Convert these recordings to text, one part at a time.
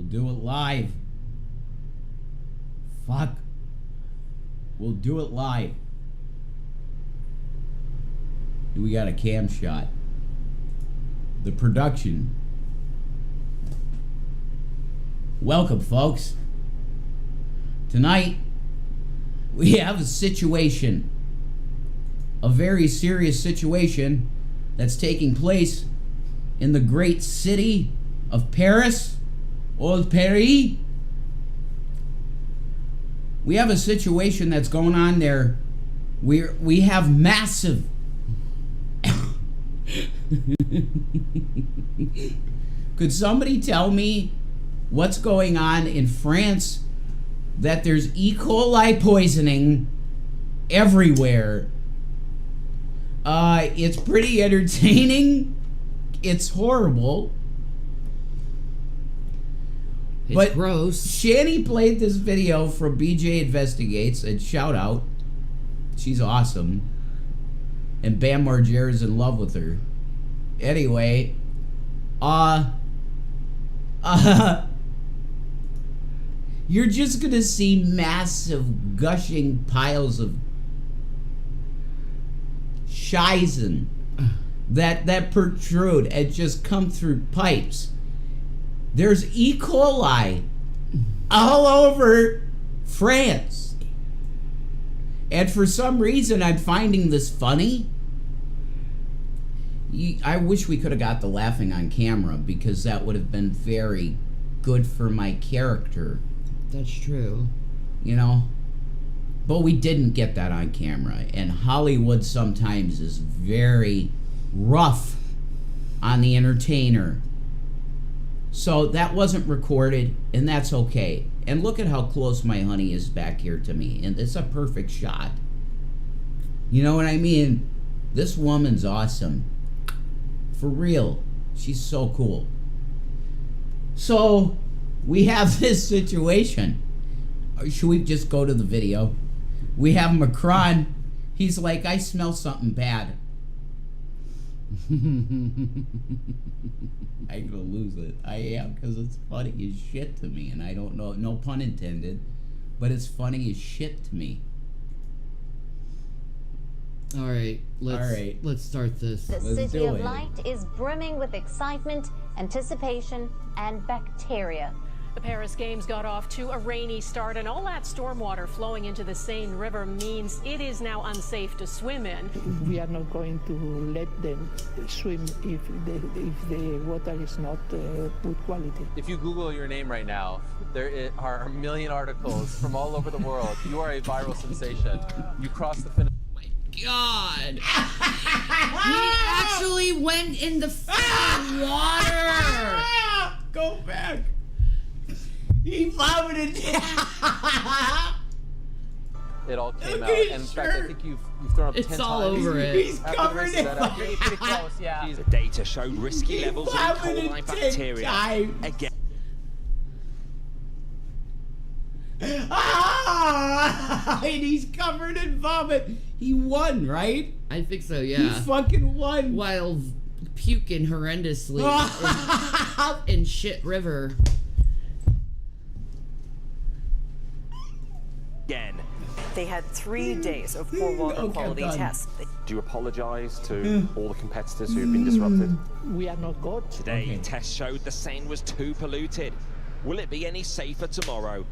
We'll do it live. Fuck. We'll do it live. We got a cam shot. The production. Welcome, folks. Tonight, we have a situation. A very serious situation that's taking place in the great city of Paris, Old Paris. We have a situation that's going on there. We have massive Could somebody tell me what's going on in France? That there's E. coli poisoning everywhere. It's pretty entertaining. It's horrible. It's gross. Shanny played this video from BJ Investigates, and shout out. She's awesome. And Bam Margera's in love with her. Anyway, you're just gonna see massive gushing piles of Scheißen that protrude and just come through pipes. There's E. coli all over France. And for some reason, I'm finding this funny. I wish we could have got the laughing on camera, because that would have been very good for my character. That's true. You know? But we didn't get that on camera. And Hollywood sometimes is very rough on the entertainer. So that wasn't recorded, and that's okay. And look at how close my honey is back here to me. And it's a perfect shot. You know what I mean? This woman's awesome. For real. She's so cool. So, we have this situation. Should we just go to the video? We have Macron. He's like, I smell something bad. I'm gonna lose it. I am, because it's funny as shit to me, and I don't know, no pun intended, but it's funny as shit to me. All right, let's start this. The City of Light is brimming with excitement, anticipation, and bacteria. The Paris Games got off to a rainy start, and all that stormwater flowing into the Seine River means it is now unsafe to swim in. We are not going to let them swim if the water is not good quality. If you Google your name right now, there are a million articles from all over the world. You are a viral sensation. You crossed the finish. God! He actually went in the fucking water! Go back! He vomited! It all came out. And in fact, I think you've thrown up 10 times. It's all over it. He's covered in pretty close, yeah. The data showed risky levels of E. coli bacteria. Again. And he's covered in vomit. He won, right? I think so, yeah. He fucking won. While puking horrendously in shit river. Again. They had 3 days of poor water quality tests. Do you apologise to all the competitors who've been disrupted? We are not good. Today, tests showed the Seine was too polluted. Will it be any safer tomorrow?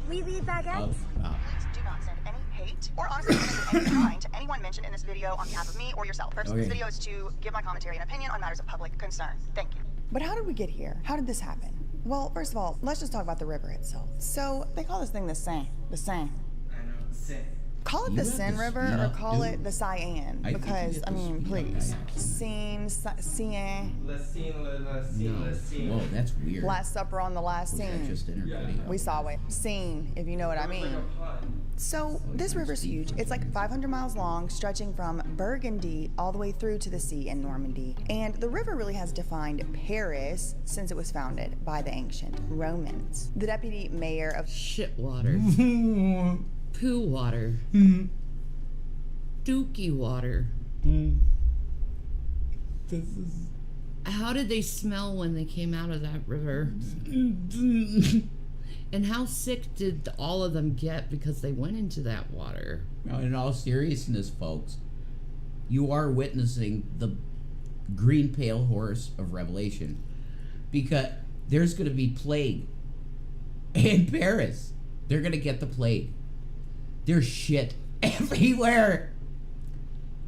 We leave baguettes. Please do not send any hate or honestly of any kind to anyone mentioned in this video on behalf of me or yourself. The purpose of this video is to give my commentary and opinion on matters of public concern. Thank you. But how did we get here? How did this happen? Well, first of all, let's just talk about the river itself. So, they call this thing the Seine. The Seine. I know, Seine. Call it the Seine River or call it the Cyan, because, I mean, please. Seine, Seine. La Seine, la Seine, la Seine. Whoa, that's weird. Last Supper on the last scene. Just in her video. We saw it. Scene, if you know what I mean. So, this river's huge. It's like 500 miles long, stretching from Burgundy all the way through to the sea in Normandy. And the river really has defined Paris since it was founded by the ancient Romans. The deputy mayor of Shit water. Poo water. Dookie water. This is How did they smell when they came out of that river? And how sick did all of them get because they went into that water? Now, in all seriousness, folks, you are witnessing the green pale horse of Revelation, because there's going to be plague in Paris. They're going to get the plague. There's shit everywhere.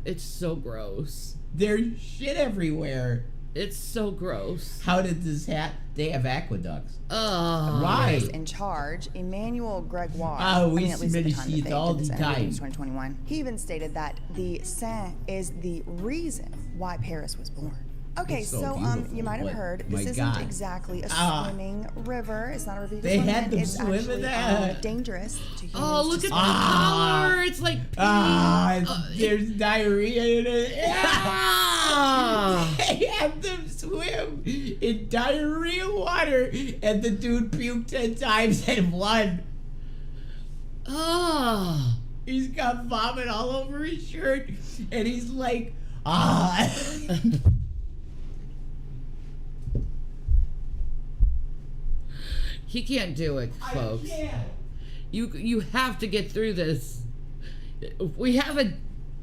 It's so gross. There's shit everywhere. It's so gross. How did this happen? They have aqueducts. Why? In charge, Emmanuel Gregoire. Oh, we at least at the time that they all did the this interview in time. 2021. He even stated that the Seine is the reason why Paris was born. Okay, It's so so beautiful, you might have but heard my this isn't God. exactly a Ah. swimming river. It's not a river you can They swim had in. them It's swim in actually that. dangerous to humans. Oh, look to at the swim in. color. It's like pink. There's diarrhea in it. Yeah. They have them swim in diarrhea water, and the dude puked 10 times and won. Oh. He's got vomit all over his shirt, and he's like, He can't do it, folks. I can't. You have to get through this. We have a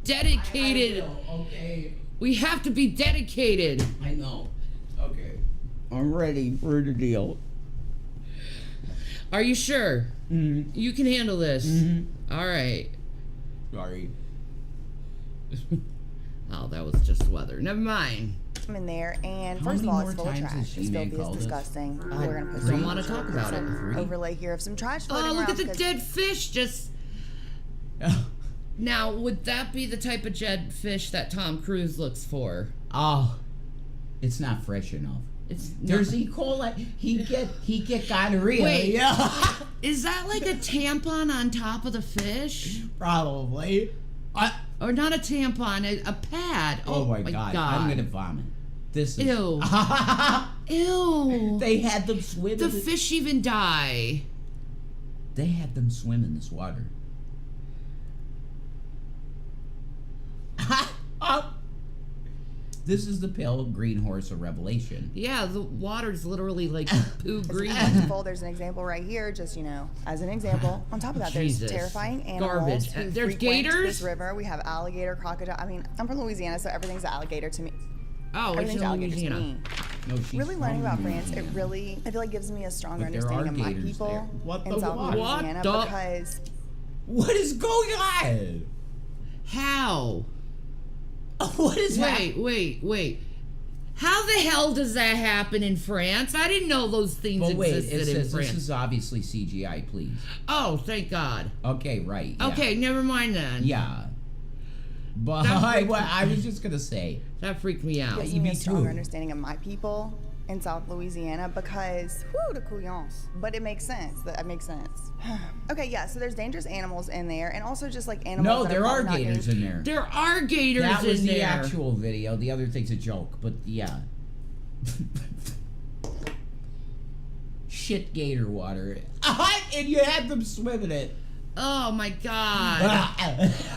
dedicated. I will, okay. We have to be dedicated. I know. Okay. I'm ready for the deal. Are you sure? Mm-hmm. You can handle this. Mm-hmm. All right. Sorry. Oh, that was just weather. Never mind. In there, and How first of many all, more it's full of times has trash. It's She-Man filthy, it's called us? disgusting. We're gonna put don't some wanna talk about it. some overlay here of some trash floating Oh, look at around the 'cause- dead fish. Just now, would that be the type of dead fish that Tom Cruise looks for? Oh, it's not fresh enough. It's There's not- E. coli. He get gonorrhea. Wait. Yeah. Is that like a tampon on top of the fish? Probably. Or not a tampon, a pad. Oh my God. I'm gonna vomit. This is. Ew. Ew. They had them swim. The in fish even die. They had them swim in this water. Oh. This is the pale green horse of Revelation. Yeah, the water's literally like poo green. Plentiful. There's an example right here, just, as an example. On top of that, Jesus. there's terrifying animals Garbage. who There's frequent gators? this river. We have alligator, crocodile. I mean, I'm from Louisiana, so everything's alligator to me. Oh, it's Everything's in alligator to Louisiana. me. No, she's Really learning from about France, Louisiana. I feel like gives me a stronger But there are understanding of my gators people there. What in the South what? Louisiana What the- because What is going on? How? What is happening? Wait. How the hell does that happen in France? I didn't know those things But wait, existed it in says France. this is obviously CGI, please. Oh, thank God. Okay, right. Yeah. Okay, never mind then. Yeah. But That I freaked- was just gonna say. That freaked me out. gives Yeah, me a me stronger too. understanding of my people in South Louisiana because, the couillons. But it makes sense. That makes sense. Okay, yeah, so there's dangerous animals in there, and also just like animals. No, that there are probably not gators in there. There are gators That was in the there. actual video. The other thing's a joke, but yeah. Shit gator water. And you had them swim in it. Oh my God.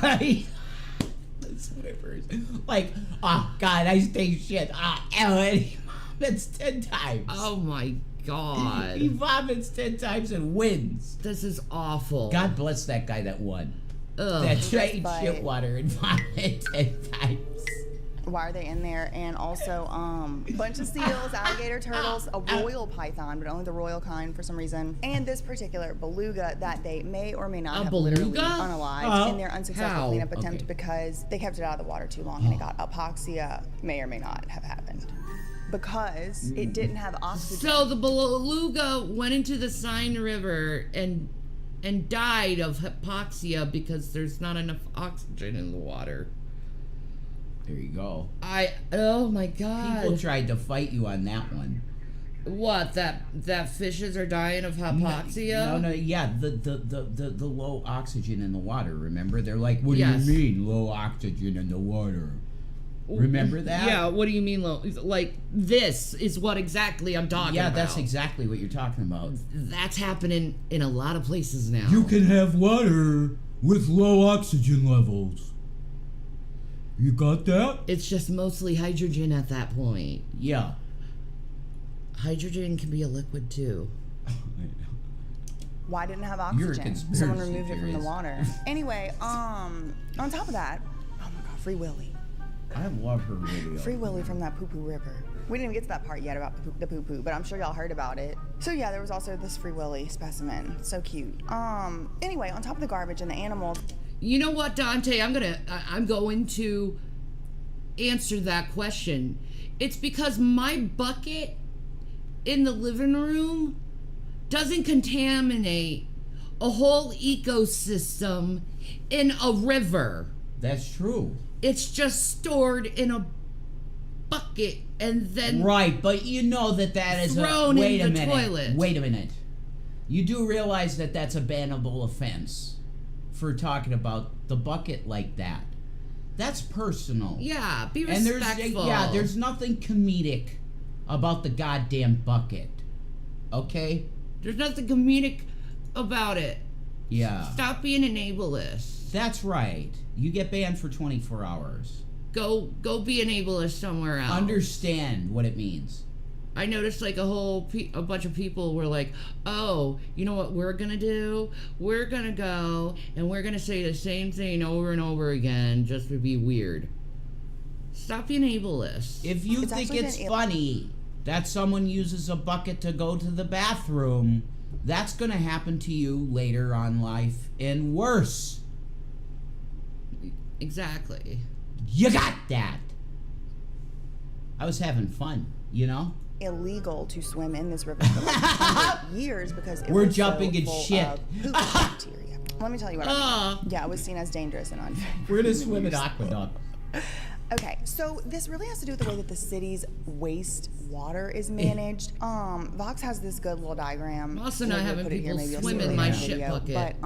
The swimmers. Like, oh God, I stay shit. And he vomits 10 times. Oh my God. He vomits 10 times and wins. This is awful. God bless that guy that won. Ugh. That trained But- shit water and vomited 10 times. Why are they in there? And also, a bunch of seals, alligator turtles, a royal python, but only the royal kind for some reason, and this particular beluga that they may or may not A have literally beluga? unalived in their unsuccessful How? cleanup attempt Okay. because they kept it out of the water too long and it got hypoxia. May or may not have happened because it didn't have oxygen. So the beluga went into the Seine River and died of hypoxia because there's not enough oxygen in the water. There you go. Oh my God. People tried to fight you on that one. What, that fishes are dying of hypoxia? No, yeah, the low oxygen in the water, remember? They're like, what Yes. do you mean, low oxygen in the water? Remember that? Yeah, what do you mean low? Like, this is what exactly I'm talking Yeah, about. that's exactly what you're talking about. That's happening in a lot of places now. You can have water with low oxygen levels. You got that? It's just mostly hydrogen at that point. Yeah. Hydrogen can be a liquid too. Why didn't it have You're a oxygen? conspiracy Someone removed it from the theorist. water. Anyway, on top of that, oh my God, Free Willy. I love her video. Free Willy from that poo-poo river. We didn't even get to that part yet about the poo-poo, but I'm sure y'all heard about it. So yeah, there was also this Free Willy specimen. So cute. Anyway, on top of the garbage and the animals. You know what, Dante? I'm going to answer that question. It's because my bucket in the living room doesn't contaminate a whole ecosystem in a river. That's true. It's just stored in a bucket and then right, but you know that is thrown in the toilet. Wait a minute. You do realize that that's a bannable offense for talking about the bucket like that. That's personal. Yeah, be and respectful. There's nothing comedic about the goddamn bucket. Okay? There's nothing comedic about it. Yeah. Stop being an ableist. That's right. You get banned for 24 hours. Go be an ableist somewhere else. Understand what it means. I noticed like a bunch of people were like, oh, you know what we're gonna do? We're gonna go and we're gonna say the same thing over and over again just to be weird. Stop being ableist. If you think it's funny that someone uses a bucket to go to the bathroom, that's gonna happen to you later on life and worse. Exactly. You got that. I was having fun, you know? Illegal to swim in this river for like years because it We're was jumping so in full shit. of poop bacteria. Let me tell you what I mean. Yeah, it was seen as dangerous and unfair. We're gonna swim in aqueduct. Okay, so this really has to do with the way that the city's waste water is managed. Vox has this good little diagram. I'm also not having people swim in my shit bucket. But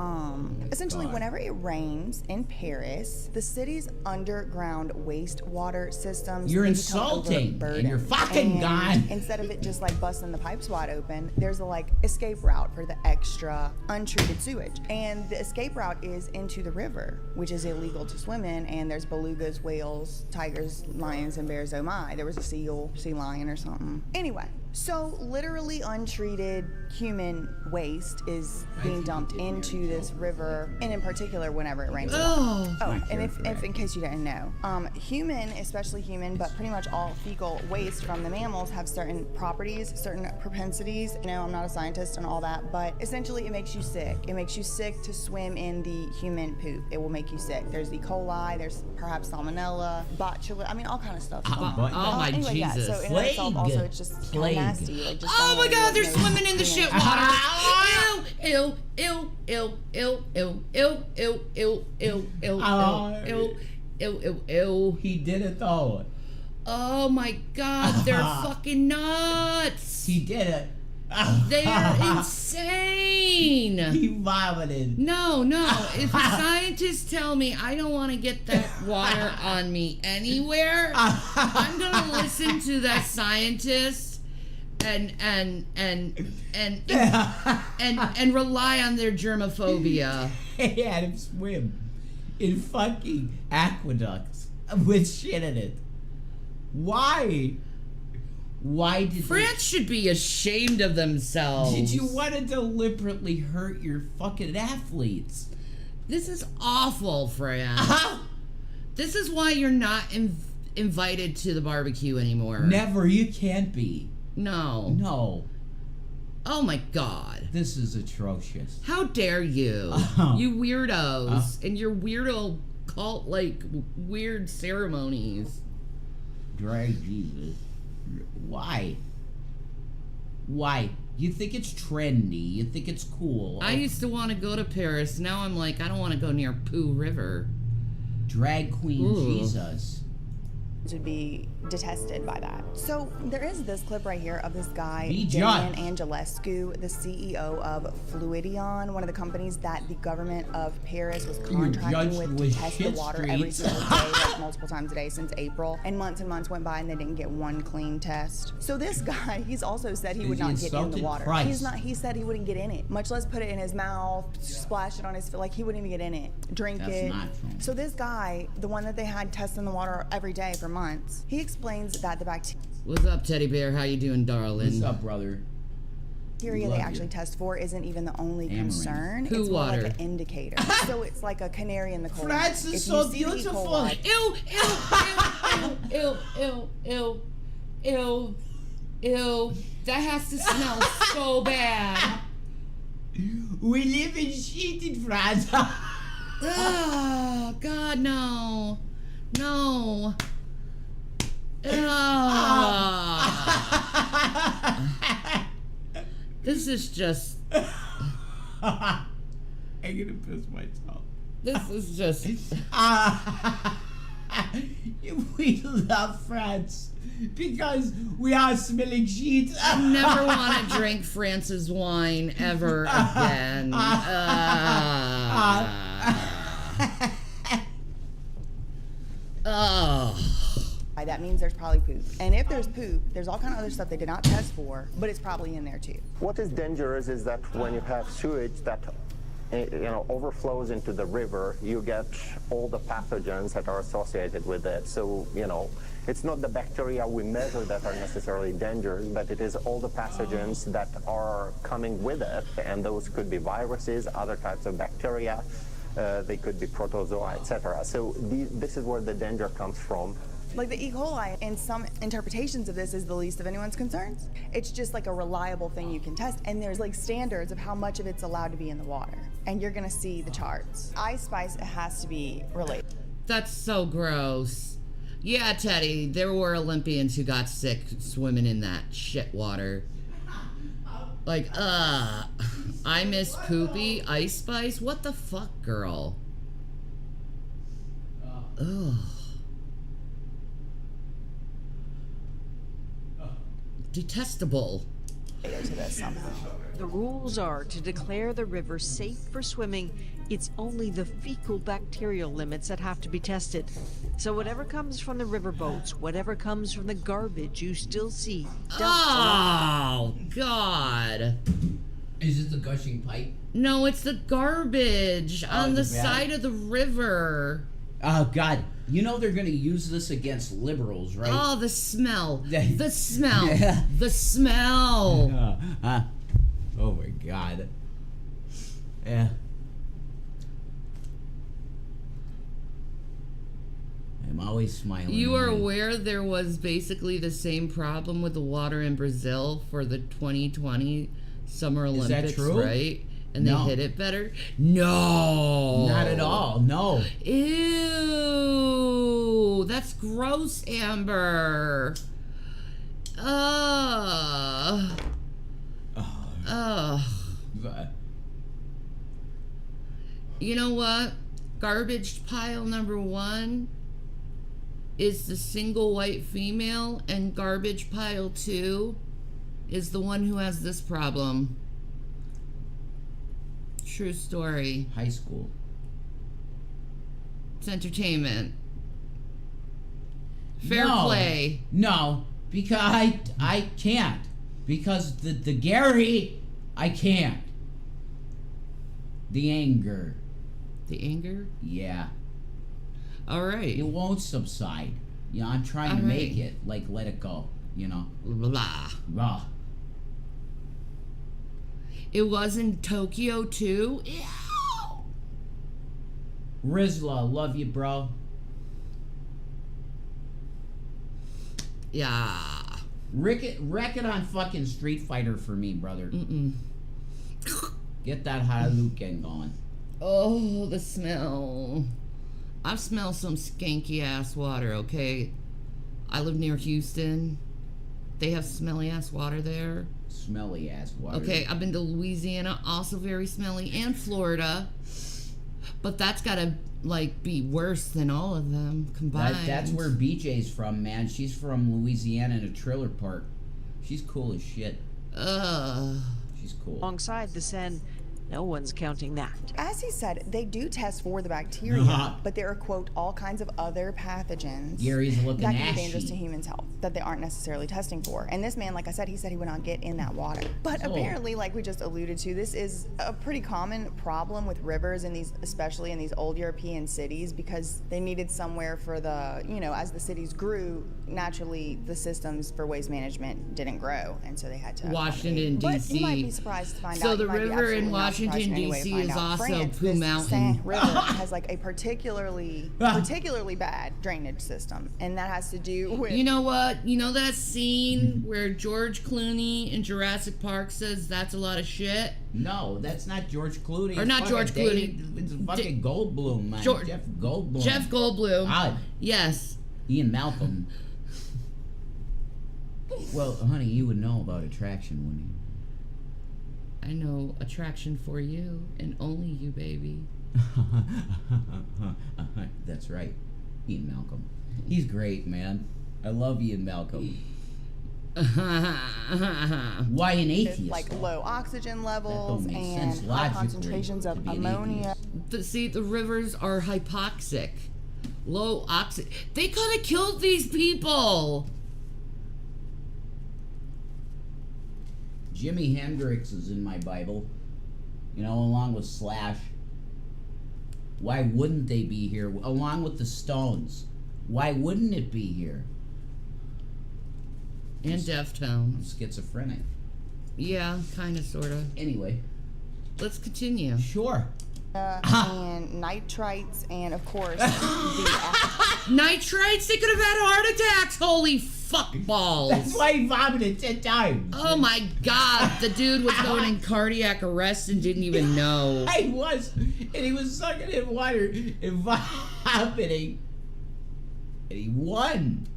essentially, whenever it rains in Paris, the city's underground wastewater systems. You're insulting, and you're fucking gone. Instead of it just like busting the pipes wide open, there's a like escape route for the extra untreated sewage, and the escape route is into the river, which is illegal to swim in. And there's belugas, whales, tigers, lions, and bears. Oh my! There was a sea lion or something. Anyway, so literally untreated human waste is being dumped into this river, and in particular whenever it rains. And if in case you didn't know, human, especially human, but pretty much all fecal waste from the mammals have certain properties, certain propensities. You know, I'm not a scientist and all that, but essentially it makes you sick. It makes you sick to swim in the human poop. It will make you sick. There's E. coli, there's perhaps salmonella, botulism, I mean all kind of stuff. My anyway, Jesus. Yeah, so in itself also it's just kind of nasty. Like, just oh my God, they're swimming in the shit water. Ew, ew, ew, ew, ew, ew, ew, ew, ew, ew, ew, ew, ew. He did it though. Oh my God, they're fucking nuts. He did it. They're insane. He vomited. No. If a scientist tell me I don't want to get that water on me anywhere, I'm gonna listen to that scientist and rely on their germophobia. He had him swim in fucking aqueducts with shit in it. Why? Why did France should be ashamed of themselves? Did you want to deliberately hurt your fucking athletes? This is awful, France. This is why you're not invited to the barbecue anymore. Never. You can't be. No. Oh my God. This is atrocious. How dare you? You weirdos and your weirdo cult like weird ceremonies. Drag Jesus. Why? You think it's trendy. You think it's cool. I used to want to go to Paris. Now I'm like, I don't want to go near Pooh River. Drag Queen Jesus. would be detested by that. So there is this clip right here of this guy, Be Damian judged. Angelescu, the CEO of Fluidion, one of the companies that the government of Paris was contracting with to test the water every single day, like multiple times a day since April. And months went by and they didn't get one clean test. So this guy, he's also said he would not get in the water. He said he wouldn't get in it, much less put it in his mouth, splash it on his foot, like he wouldn't even get in it, drink it. Not true. So this guy, the one that they had testing the water every day for months, he explains that the What's up, teddy bear? How you doing, darling? What's up, brother? bacteria they actually test for isn't even the only concern. Poo it's more water. like an indicator. So it's like a canary in the coal mine. France is so beautiful. Ew, ew, ew, ew, ew, ew. That has to smell so bad. We live in shit in France. Oh, God, no. No. This is just... I'm gonna piss myself. This is just... We love France because we are smelling shit. I never want to drink France's wine ever again. That means there's probably poop. And if there's poop, there's all kind of other stuff they did not test for, but it's probably in there too. What is dangerous is that when you have sewage that overflows into the river, you get all the pathogens that are associated with it. So, it's not the bacteria we measure that are necessarily dangerous, but it is all the pathogens that are coming with it. And those could be viruses, other types of bacteria, they could be protozoa, etc. So this is where the danger comes from. Like the E. coli, in some interpretations of this, is the least of anyone's concerns. It's just like a reliable thing you can test, and there's like standards of how much of it's allowed to be in the water. And you're gonna see the charts. Ice Spice has to be related. That's so gross. Yeah, Teddy, there were Olympians who got sick swimming in that shit water. Like, I miss poopy Ice Spice. What the fuck, girl? Ugh. Detestable. To this somehow. The rules are to declare the river safe for swimming. It's only the fecal bacterial limits that have to be tested. So whatever comes from the river boats, whatever comes from the garbage you still see. Oh, God. Is it the gushing pipe? No, it's the garbage on the side of the river. Oh, God. You know they're going to use this against liberals, right? Oh, the smell. The smell. The smell. Oh, my God. Yeah. I'm always smiling. You are aware there was basically the same problem with the water in Brazil for the 2020 Summer Olympics, is that true? Right? And they hit it better? No. Not at all. No. Ew. That's gross, Amber. You know what? Garbage pile number 1 is the single white female, and garbage pile 2 is the one who has this problem. True story. High school. It's entertainment. Fair play. No, because I can't. Because the Gary, I can't. The anger. The anger? Yeah. All right. It won't subside. I'm trying to make it, like, let it go, Blah. Blah. It was in Tokyo, too? Ew. Rizla, love you, bro. Yeah. Wreck it on fucking Street Fighter for me, brother. Get that Hadouken going. Oh, the smell. I smell some skanky ass water, okay? I live near Houston. They have smelly ass water there. Smelly ass water. Okay, I've been to Louisiana, also very smelly, and Florida. But that's gotta like be worse than all of them combined. That's where BJ's from, man. She's from Louisiana in a trailer park. She's cool as shit. She's cool. Alongside the Seine, no one's counting that. As he said, they do test for the bacteria, but there are, quote, all kinds of other pathogens Gary's looking that can ashy. be dangerous to humans' health that they aren't necessarily testing for. And this man, like I said, he said he would not get in that water. But apparently, like we just alluded to, this is a pretty common problem with rivers in these, especially in these old European cities, because they needed somewhere for the, you know, as the cities grew, naturally the systems for waste management didn't grow, and so they had to Washington, But D.C. you might be surprised to find out. So the You might be river absolutely in not surprised Washington, in any way to D.C. find is out. also France, Pooh this Mountain. Seine River has like a particularly bad drainage system, and that has to do with. You know what? You know that scene where George Clooney in Jurassic Park says that's a lot of shit? No, that's not George Clooney. Or It's not fucking George Clooney. It's fucking Goldblum, man. Jeff Goldblum. Jeff Goldblum. Ah, yes. Ian Malcolm. Well, honey, you would know about attraction, wouldn't you? I know attraction for you and only you, baby. That's right. Ian Malcolm. He's great, man. I love Ian Malcolm. Why an atheist? Like low oxygen levels make and sense high logically concentrations of to be an ammonia. But see, the rivers are hypoxic. Low oxygen. They could have killed these people. Jimi Hendrix is in my Bible, you know, along with Slash. Why wouldn't they be here? Along with the Stones. Why wouldn't it be here? And Deftones. Schizophrenic. Yeah, kind of, sort of. Anyway. Let's continue. Sure. And nitrites, and of course, Nitrites? They could have had heart attacks. Holy fuck balls. That's why he vomited 10 times. Oh my god. The dude was going in cardiac arrest and didn't even know. He was. And he was sucking in water and vomiting. And he won.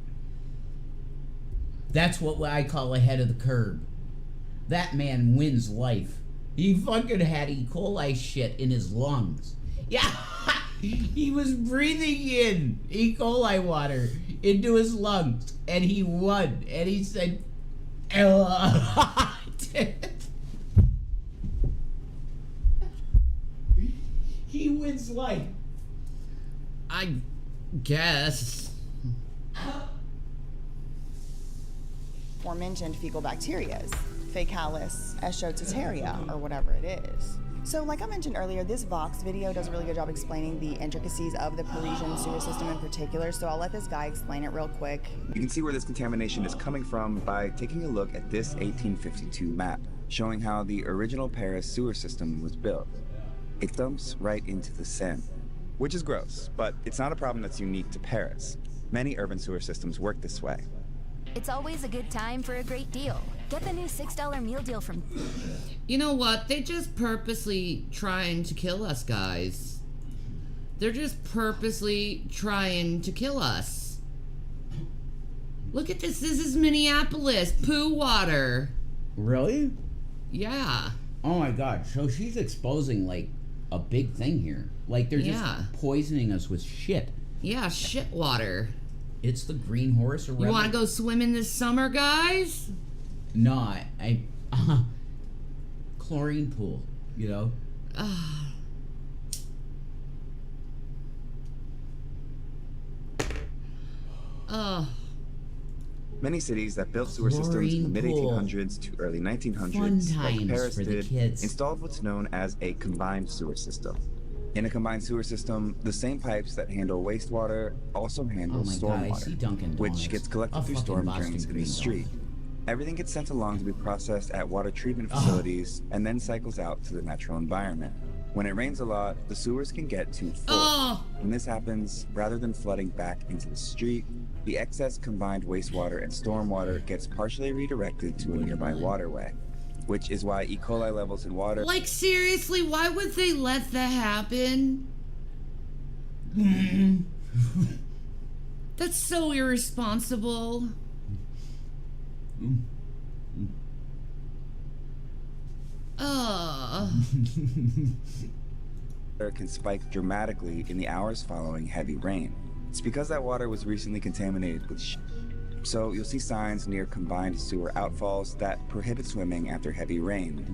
That's what I call ahead of the curve. That man wins life. He fucking had E. coli shit in his lungs. Yeah, he was breathing in E. coli water into his lungs, and he won. And he said, he wins life. I guess. aforementioned fecal bacterias, Faecalis eschotiteria, or whatever it is. So like I mentioned earlier, this Vox video does a really good job explaining the intricacies of the Parisian sewer system in particular, so I'll let this guy explain it real quick. You can see where this contamination is coming from by taking a look at this 1852 map, showing how the original Paris sewer system was built. It dumps right into the Seine, which is gross, but it's not a problem that's unique to Paris. Many urban sewer systems work this way. It's always a good time for a great deal. Get the new $6 meal deal from... You know what? They're just purposely trying to kill us, guys. They're just purposely trying to kill us. Look at this. This is Minneapolis. Poo water. Really? Yeah. Oh my god. So she's exposing, like, a big thing here. Like, they're just poisoning us with shit. Yeah, shit water. It's the green horse. You want to go swimming this summer, guys? No, I chlorine pool, you know? Many cities that built sewer systems in the mid-1800s to early 1900s, like Paris did, installed what's known as a combined sewer system. In a combined sewer system, the same pipes that handle wastewater also handle stormwater, which gets collected through storm drains in the street. Everything gets sent along to be processed at water treatment facilities and then cycles out to the natural environment. When it rains a lot, the sewers can get too full. When this happens, rather than flooding back into the street, the excess combined wastewater and stormwater gets partially redirected to a nearby waterway, which is why E. coli levels in water... Like, seriously, why would they let that happen? That's so irresponsible. can spike dramatically in the hours following heavy rain. It's because that water was recently contaminated with So you'll see signs near combined sewer outfalls that prohibit swimming after heavy rain.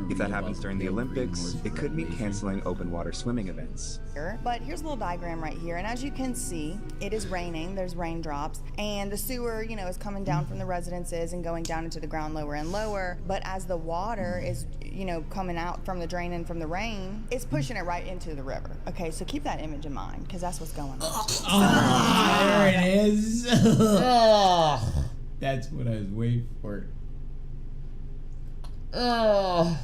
If that happens during the Olympics, it could mean canceling open water swimming events. But here's a little diagram right here, and as you can see, it is raining, there's raindrops, and the sewer, you know, is coming down from the residences and going down into the ground lower and lower, but as the water is, you know, coming out from the drain and from the rain, it's pushing it right into the river. Okay, so keep that image in mind, because that's what's going on. There it is. That's what I was waiting for. Oh.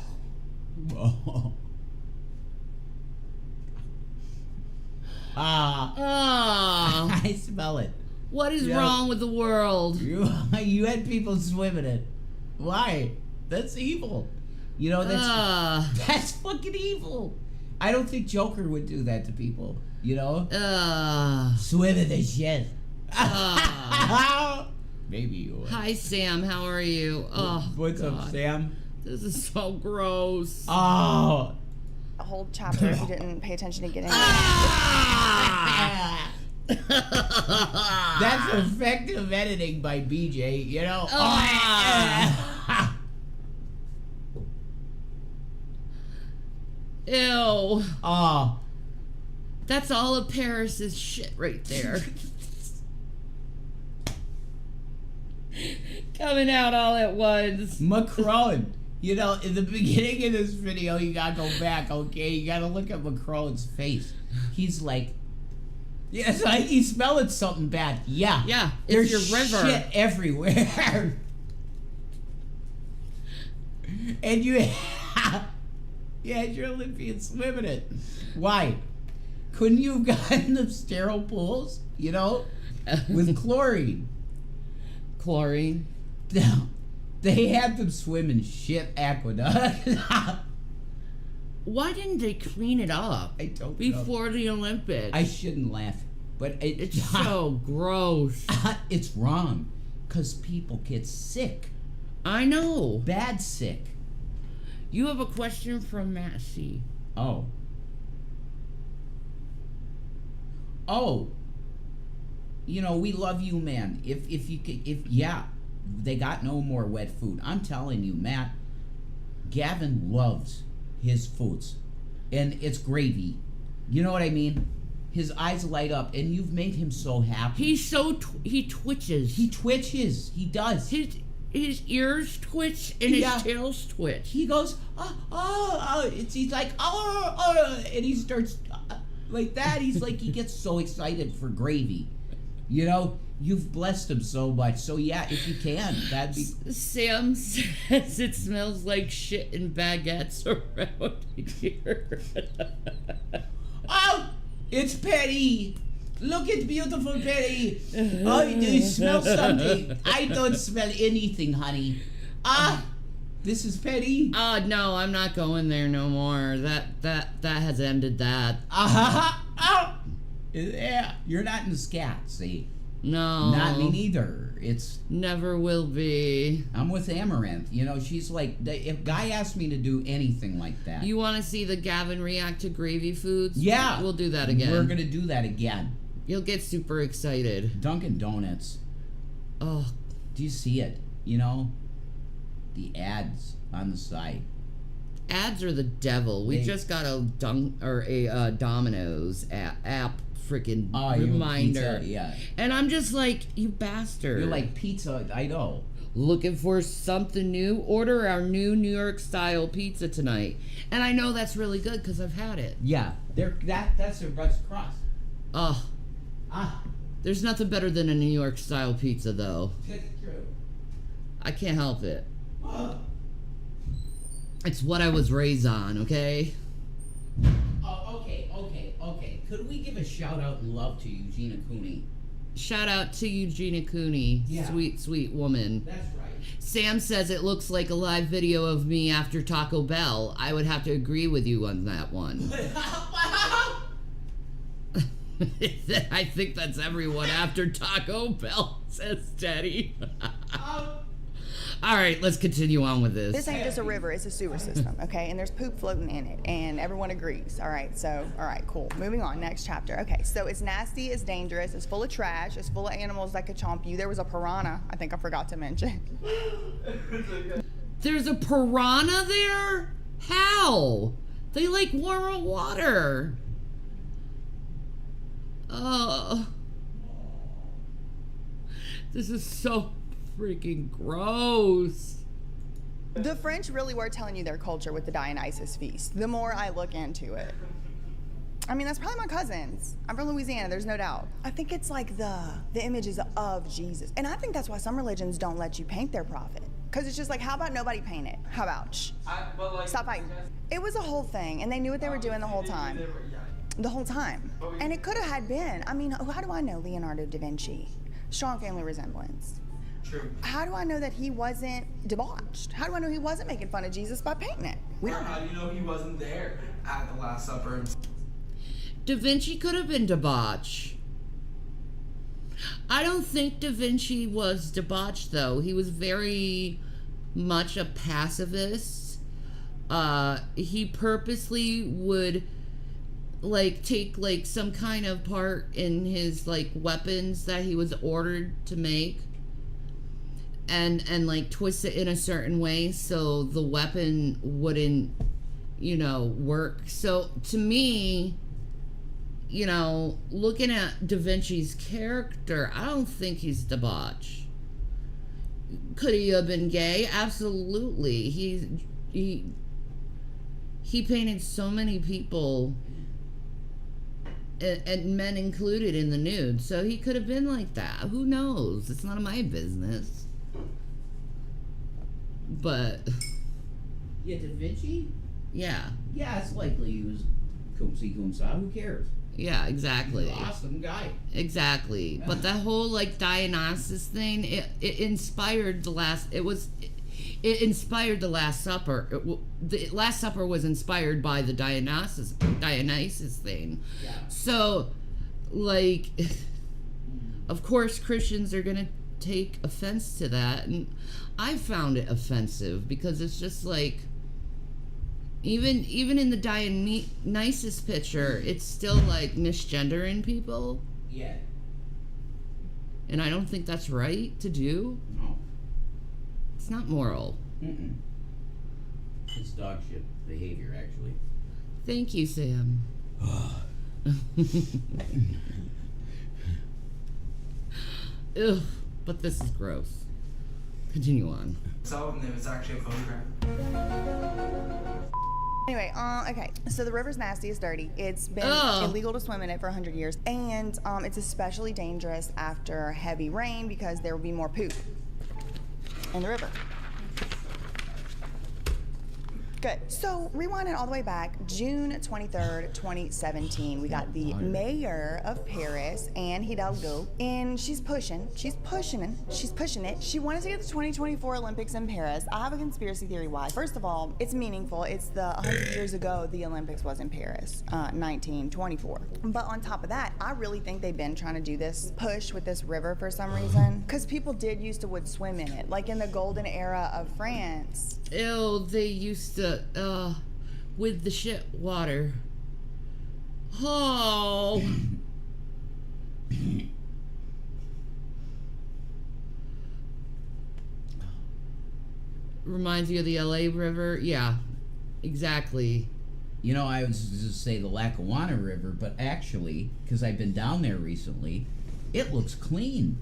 I smell it. What is wrong with the world? You had people swimming it. Why? That's evil. You know, that's fucking evil. I don't think Joker would do that to people. You know? Swim in the shit. Maybe you would. Hi, Sam. How are you? Oh, what's up, Sam? This is so gross. A whole chapter if you didn't pay attention to getting That's effective editing by BJ, you know? Ew. Oh. That's all of Paris's shit right there. Coming out all at once. Macron. You know, in the beginning of this video, you gotta go back, okay? You gotta look at Macron's face. He's like, yeah, it's like he's smelling something bad. Yeah. Yeah, there's it's your river. Shit everywhere. And you had your Olympian swimming it. Why? Couldn't you have gotten them sterile pools, you know, with chlorine? Chlorine? No. They had them swim in shit aqueduct. Why didn't they clean it up before the Olympics? I shouldn't laugh, but it's so gross. It's wrong, because people get sick. I know. Bad sick. You have a question from Massey. Oh, you know, we love you, man. If they got no more wet food. I'm telling you, Matt, Gavin loves his foods, and it's gravy. You know what I mean? His eyes light up, and you've made him so happy. He's so he twitches. He twitches. He does. His ears twitch and his tails twitch. He goes, he's like, and he starts like that. He's like, he gets so excited for gravy. You know, you've blessed him so much. So yeah, if you can, that'd be. Sam says it smells like shit and baguettes around here. Oh, it's Petty. Look at beautiful Petty. Oh, you smell something. I don't smell anything, honey. This is Petty. No, I'm not going there no more. That has ended that. Yeah, you're not in scat, see? No. Not me neither. It's never will be. I'm with Amaranth. You know, she's like, if Guy asked me to do anything like that. You want to see the Gavin react to gravy foods? Yeah. We'll do that again. We're going to do that again. You'll get super excited. Dunkin' Donuts. Oh. Do you see it? You know? The ads on the side. Ads are the devil. We just got a Domino's app freaking reminder. Pizza, yeah. And I'm just like, you bastard. You're like, pizza, I know. Looking for something new? Order our new New York style pizza tonight. And I know that's really good because I've had it. Yeah, that's their best crust. There's nothing better than a New York style pizza though. That's true. I can't help it. It's what I was raised on, okay? Okay. Could we give a shout out and love to Eugenia Cooney? Shout out to Eugenia Cooney. Yeah. Sweet, sweet woman. That's right. Sam says it looks like a live video of me after Taco Bell. I would have to agree with you on that one. I think that's everyone after Taco Bell, says Teddy. All right, let's continue on with this. This ain't just a river, it's a sewer system, okay? And there's poop floating in it, and everyone agrees. All right, cool. Moving on, next chapter. Okay, so it's nasty, it's dangerous, it's full of trash, it's full of animals that could chomp you. There was a piranha, I think I forgot to mention. There's a piranha there? How? They like warmer water. This is so freaking gross. The French really were telling you their culture with the Dionysus feast, the more I look into it. I mean, that's probably my cousins. I'm from Louisiana, there's no doubt. I think it's like the images of Jesus. And I think that's why some religions don't let you paint their prophet. Because it's just like, how about nobody paint it? How about, stop fighting. It was a whole thing, and they knew what they were doing the whole time. The whole time. And it could have had been, I mean, how do I know Leonardo da Vinci? Strong family resemblance. True. How do I know that he wasn't debauched? How do I know he wasn't making fun of Jesus by painting it? Or how do you know he wasn't there at the Last Supper? Da Vinci could have been debauched. I don't think Da Vinci was debauched, though. He was very much a pacifist. He purposely would like take like some kind of part in his like weapons that he was ordered to make and like twist it in a certain way so the weapon wouldn't, you know, work. So to me, you know, looking at Da Vinci's character, I don't think he's debauched. Could he have been gay? Absolutely. He painted so many people, and men included, in the nude, so he could have been like that. Who knows? It's none of my business. But yeah, Da Vinci? Yeah. Yeah, it's likely he was Kumsi Kumsa. Who cares? Yeah, exactly. He's an awesome guy. Exactly. Yeah. But that whole like Dionysus thing, it inspired the last. It inspired the Last Supper. The Last Supper was inspired by the Dionysus thing. Yeah. So, like, of course, Christians are gonna take offense to that, and I found it offensive because it's just like, even in the Dionysus picture, it's still like misgendering people. Yeah. And I don't think that's right to do. No. It's not moral. Mm-mm. It's dog shit behavior, actually. Thank you, Sam. Ugh, but this is gross. Continue on. So, and it was actually a photograph. Anyway, okay, so the river's nasty, it's dirty. It's been illegal to swim in it for 100 years. And it's especially dangerous after heavy rain because there will be more poop in the river. Good. So, rewinding all the way back, June 23rd, 2017, we got the mayor of Paris, Anne Hidalgo, and she's pushing it. She wanted to get the 2024 Olympics in Paris. I have a conspiracy theory why. First of all, it's meaningful. It's the 100 years ago the Olympics was in Paris, 1924. But on top of that, I really think they've been trying to do this push with this river for some reason, because people would swim in it, like in the golden era of France. Ew, they used to, with the shit water. Oh. Reminds you of the LA River? Yeah, exactly. You know, I was just say the Lackawanna River, but actually, because I've been down there recently, it looks clean.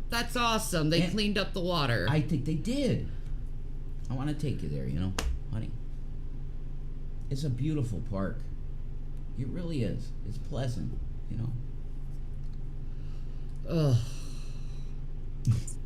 That's awesome. They cleaned up the water. I think they did. I want to take you there, you know, honey. It's a beautiful park. It really is. It's pleasant, you know. Ugh.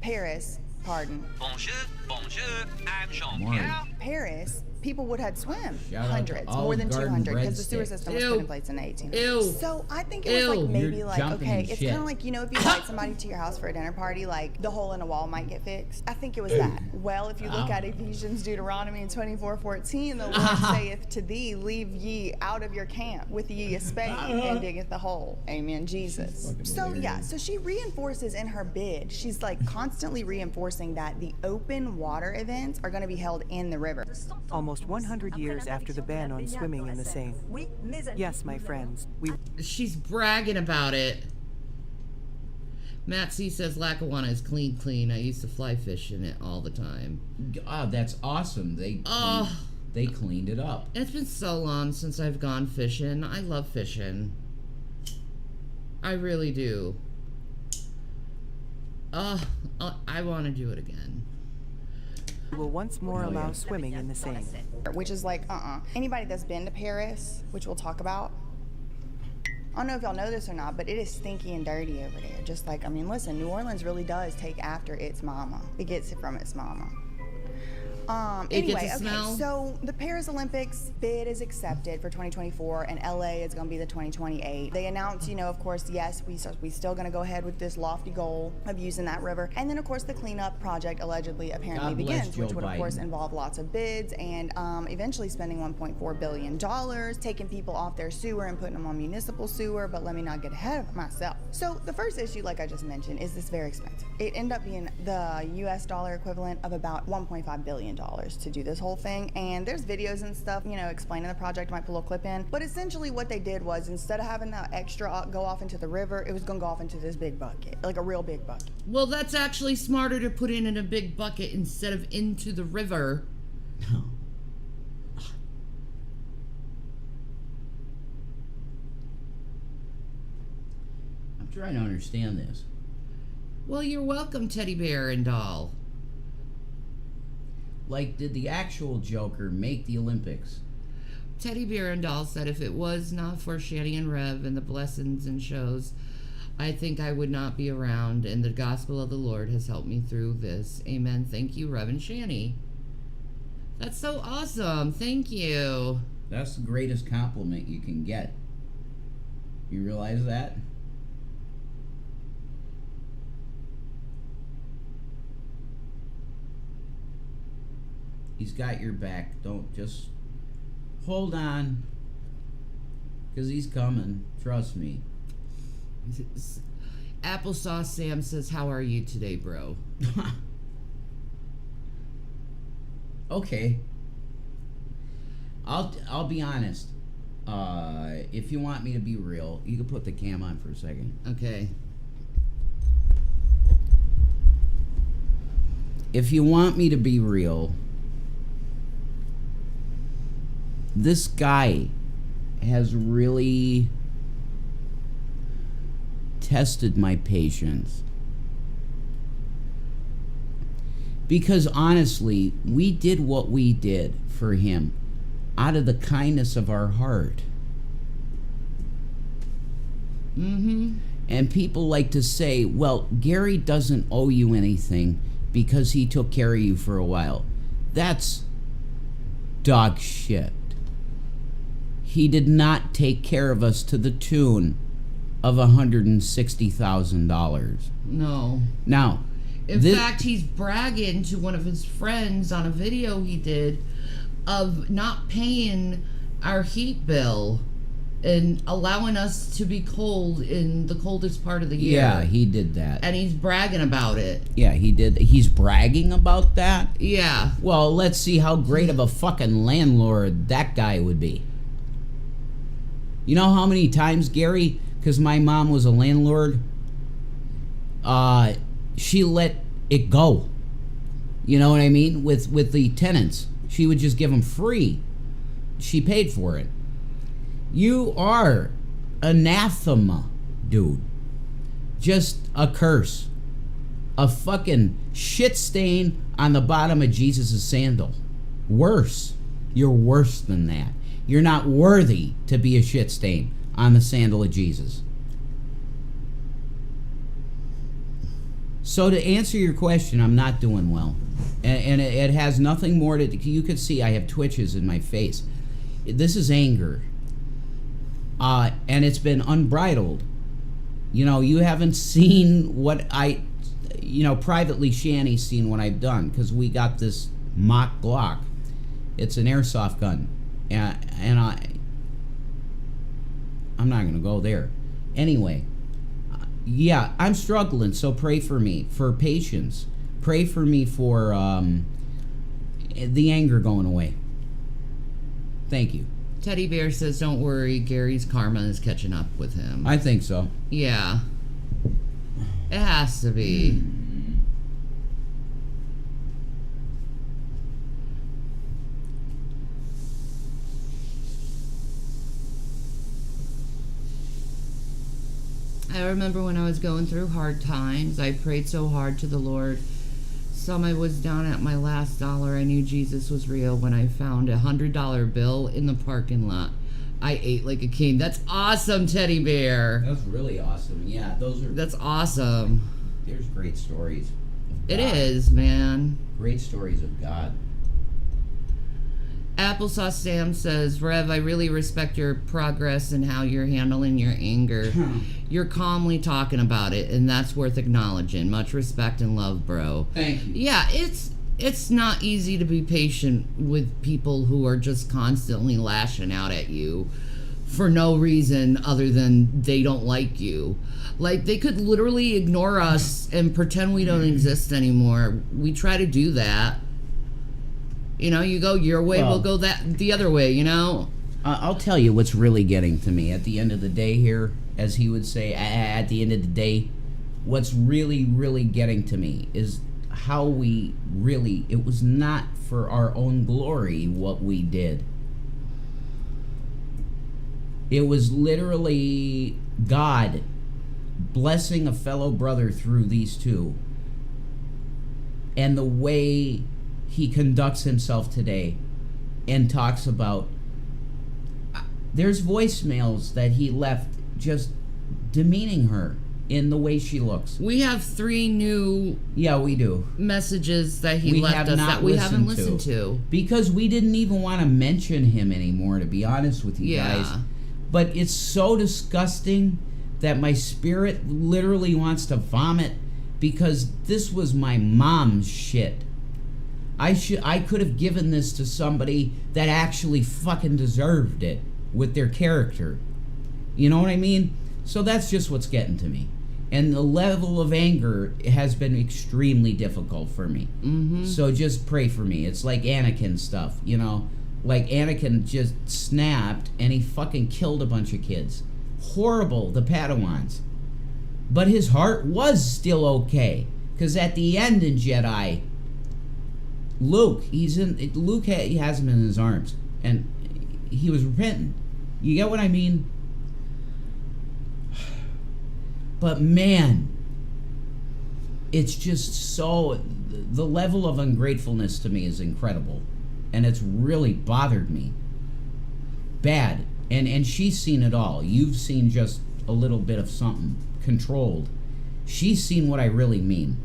Paris, pardon. Bonjour, bonjour, I'm Jean-Pierre. Paris people would have swim. Shout out to Hundreds, more Olive than Garden 200, because the sewer breadsticks. system was Ew. put in place in the 1800s. Ew. So I think it was like maybe You're like, jumping okay, in it's shit. kind of like, you know, if you invite somebody to your house for a dinner party, like the hole in the wall might get fixed. I think it was that. Well, if you look at Ephesians, Deuteronomy, and 24:14, the Lord saith to thee, leave ye out of your camp with ye a spade and diggeth the hole. Amen, Jesus. So yeah, so she reinforces in her bid, she's like constantly reinforcing that the open water events are going to be held in the river. Almost 100 years after the ban on swimming in the Seine. Yes, my friends, She's bragging about it. Matt C says Lackawanna is clean. I used to fly fish in it all the time. Oh, that's awesome. They cleaned it up. It's been so long since I've gone fishing. I love fishing. I really do. I want to do it again. will once more allow swimming in the Seine. Which is like, Anybody that's been to Paris, which we'll talk about, I don't know if y'all know this or not, but it is stinky and dirty over there. Just like, I mean, listen, New Orleans really does take after its mama. It gets it from its mama. Anyway, okay, so the Paris Olympics bid is accepted for 2024, and LA is going to be the 2028. They announced, you know, of course, yes, we still going to go ahead with this lofty goal of using that river. And then, of course, the cleanup project allegedly apparently begins, which would, of course, involve lots of bids and eventually spending $1.4 billion, taking people off their sewer and putting them on municipal sewer. But let me not get ahead of myself. So the first issue, like I just mentioned, is this very expensive. It ended up being the US dollar equivalent of about $1.5 billion to do this whole thing, and there's videos and stuff, you know, explaining the project. Might pull a clip in, but essentially what they did was, instead of having that extra go off into the river, it was gonna go off into this big bucket, like a real big bucket. Well, that's actually smarter to put in a big bucket instead of into the river. I'm trying to understand this. Well, you're welcome, teddy bear and doll. Like, did the actual Joker make the Olympics? Teddy Bear and Doll said, if it was not for Shanny and Rev and the blessings and shows, I think I would not be around, and the gospel of the Lord has helped me through this. Amen. Thank you, Rev and Shanny. That's so awesome. Thank you. That's the greatest compliment you can get. You realize that? He's got your back. Don't just hold on, because he's coming. Trust me. Applesauce Sam says, how are you today, bro? Okay. I'll be honest. If you want me to be real, you can put the cam on for a second. Okay. If you want me to be real, this guy has really tested my patience. Because honestly, we did what we did for him out of the kindness of our heart. Mm-hmm. And people like to say, well, Gary doesn't owe you anything because he took care of you for a while. That's dog shit. He did not take care of us to the tune of $160,000. No. Now, in fact, he's bragging to one of his friends on a video he did of not paying our heat bill and allowing us to be cold in the coldest part of the year. Yeah, he did that. And he's bragging about it. Yeah, he did. He's bragging about that? Yeah. Well, let's see how great of a fucking landlord that guy would be. You know how many times, Gary, because my mom was a landlord, she let it go. You know what I mean? With the tenants. She would just give them free. She paid for it. You are anathema, dude. Just a curse. A fucking shit stain on the bottom of Jesus' sandal. Worse. You're worse than that. You're not worthy to be a shit stain on the sandal of Jesus. So to answer your question, I'm not doing well. And it has nothing more to... You could see I have twitches in my face. This is anger. And it's been unbridled. You know, you haven't seen what I... You know, privately, Shanny's seen what I've done. Because we got this mock Glock. It's an airsoft gun. And I'm not going to go there. Anyway... Yeah, I'm struggling, so pray for me, for patience. Pray for me for the anger going away. Thank you. Teddy Bear says, don't worry, Gary's karma is catching up with him. I think so. Yeah. It has to be. I remember when I was going through hard times, I prayed so hard to the Lord. Some I was down at my last dollar. I knew Jesus was real when I found a $100 bill in the parking lot. I ate like a king. That's awesome, Teddy Bear. That's really awesome. Yeah, That's awesome. There's great stories. It is, man. Great stories of God. Applesauce Sam says, Rev, I really respect your progress and how you're handling your anger. You're calmly talking about it, and that's worth acknowledging. Much respect and love, bro. Thank you. Yeah, it's not easy to be patient with people who are just constantly lashing out at you for no reason other than they don't like you. Like, they could literally ignore us and pretend we don't exist anymore. We try to do that. You know, you go your way, we'll go the other way, you know? I'll tell you what's really getting to me at the end of the day here, as he would say, at the end of the day, what's really, really getting to me is how we really, it was not for our own glory what we did. It was literally God blessing a fellow brother through these two. And the way he conducts himself today and talks about... There's voicemails that he left just demeaning her in the way she looks. We have 3 new... Yeah, we do. ...messages that he left us that we haven't listened to. Because we didn't even want to mention him anymore, to be honest with you guys. But it's so disgusting that my spirit literally wants to vomit because this was my mom's shit. I could have given this to somebody that actually fucking deserved it with their character. You know what I mean? So that's just what's getting to me. And the level of anger has been extremely difficult for me. Mm-hmm. So just pray for me. It's like Anakin stuff, you know? Like Anakin just snapped and he fucking killed a bunch of kids. Horrible, the Padawans. But his heart was still okay. Because at the end in Jedi... Luke has him in his arms, and he was repentant. You get what I mean? But man, it's just so... The level of ungratefulness to me is incredible, and it's really bothered me. Bad. And she's seen it all. You've seen just a little bit of something controlled. She's seen what I really mean.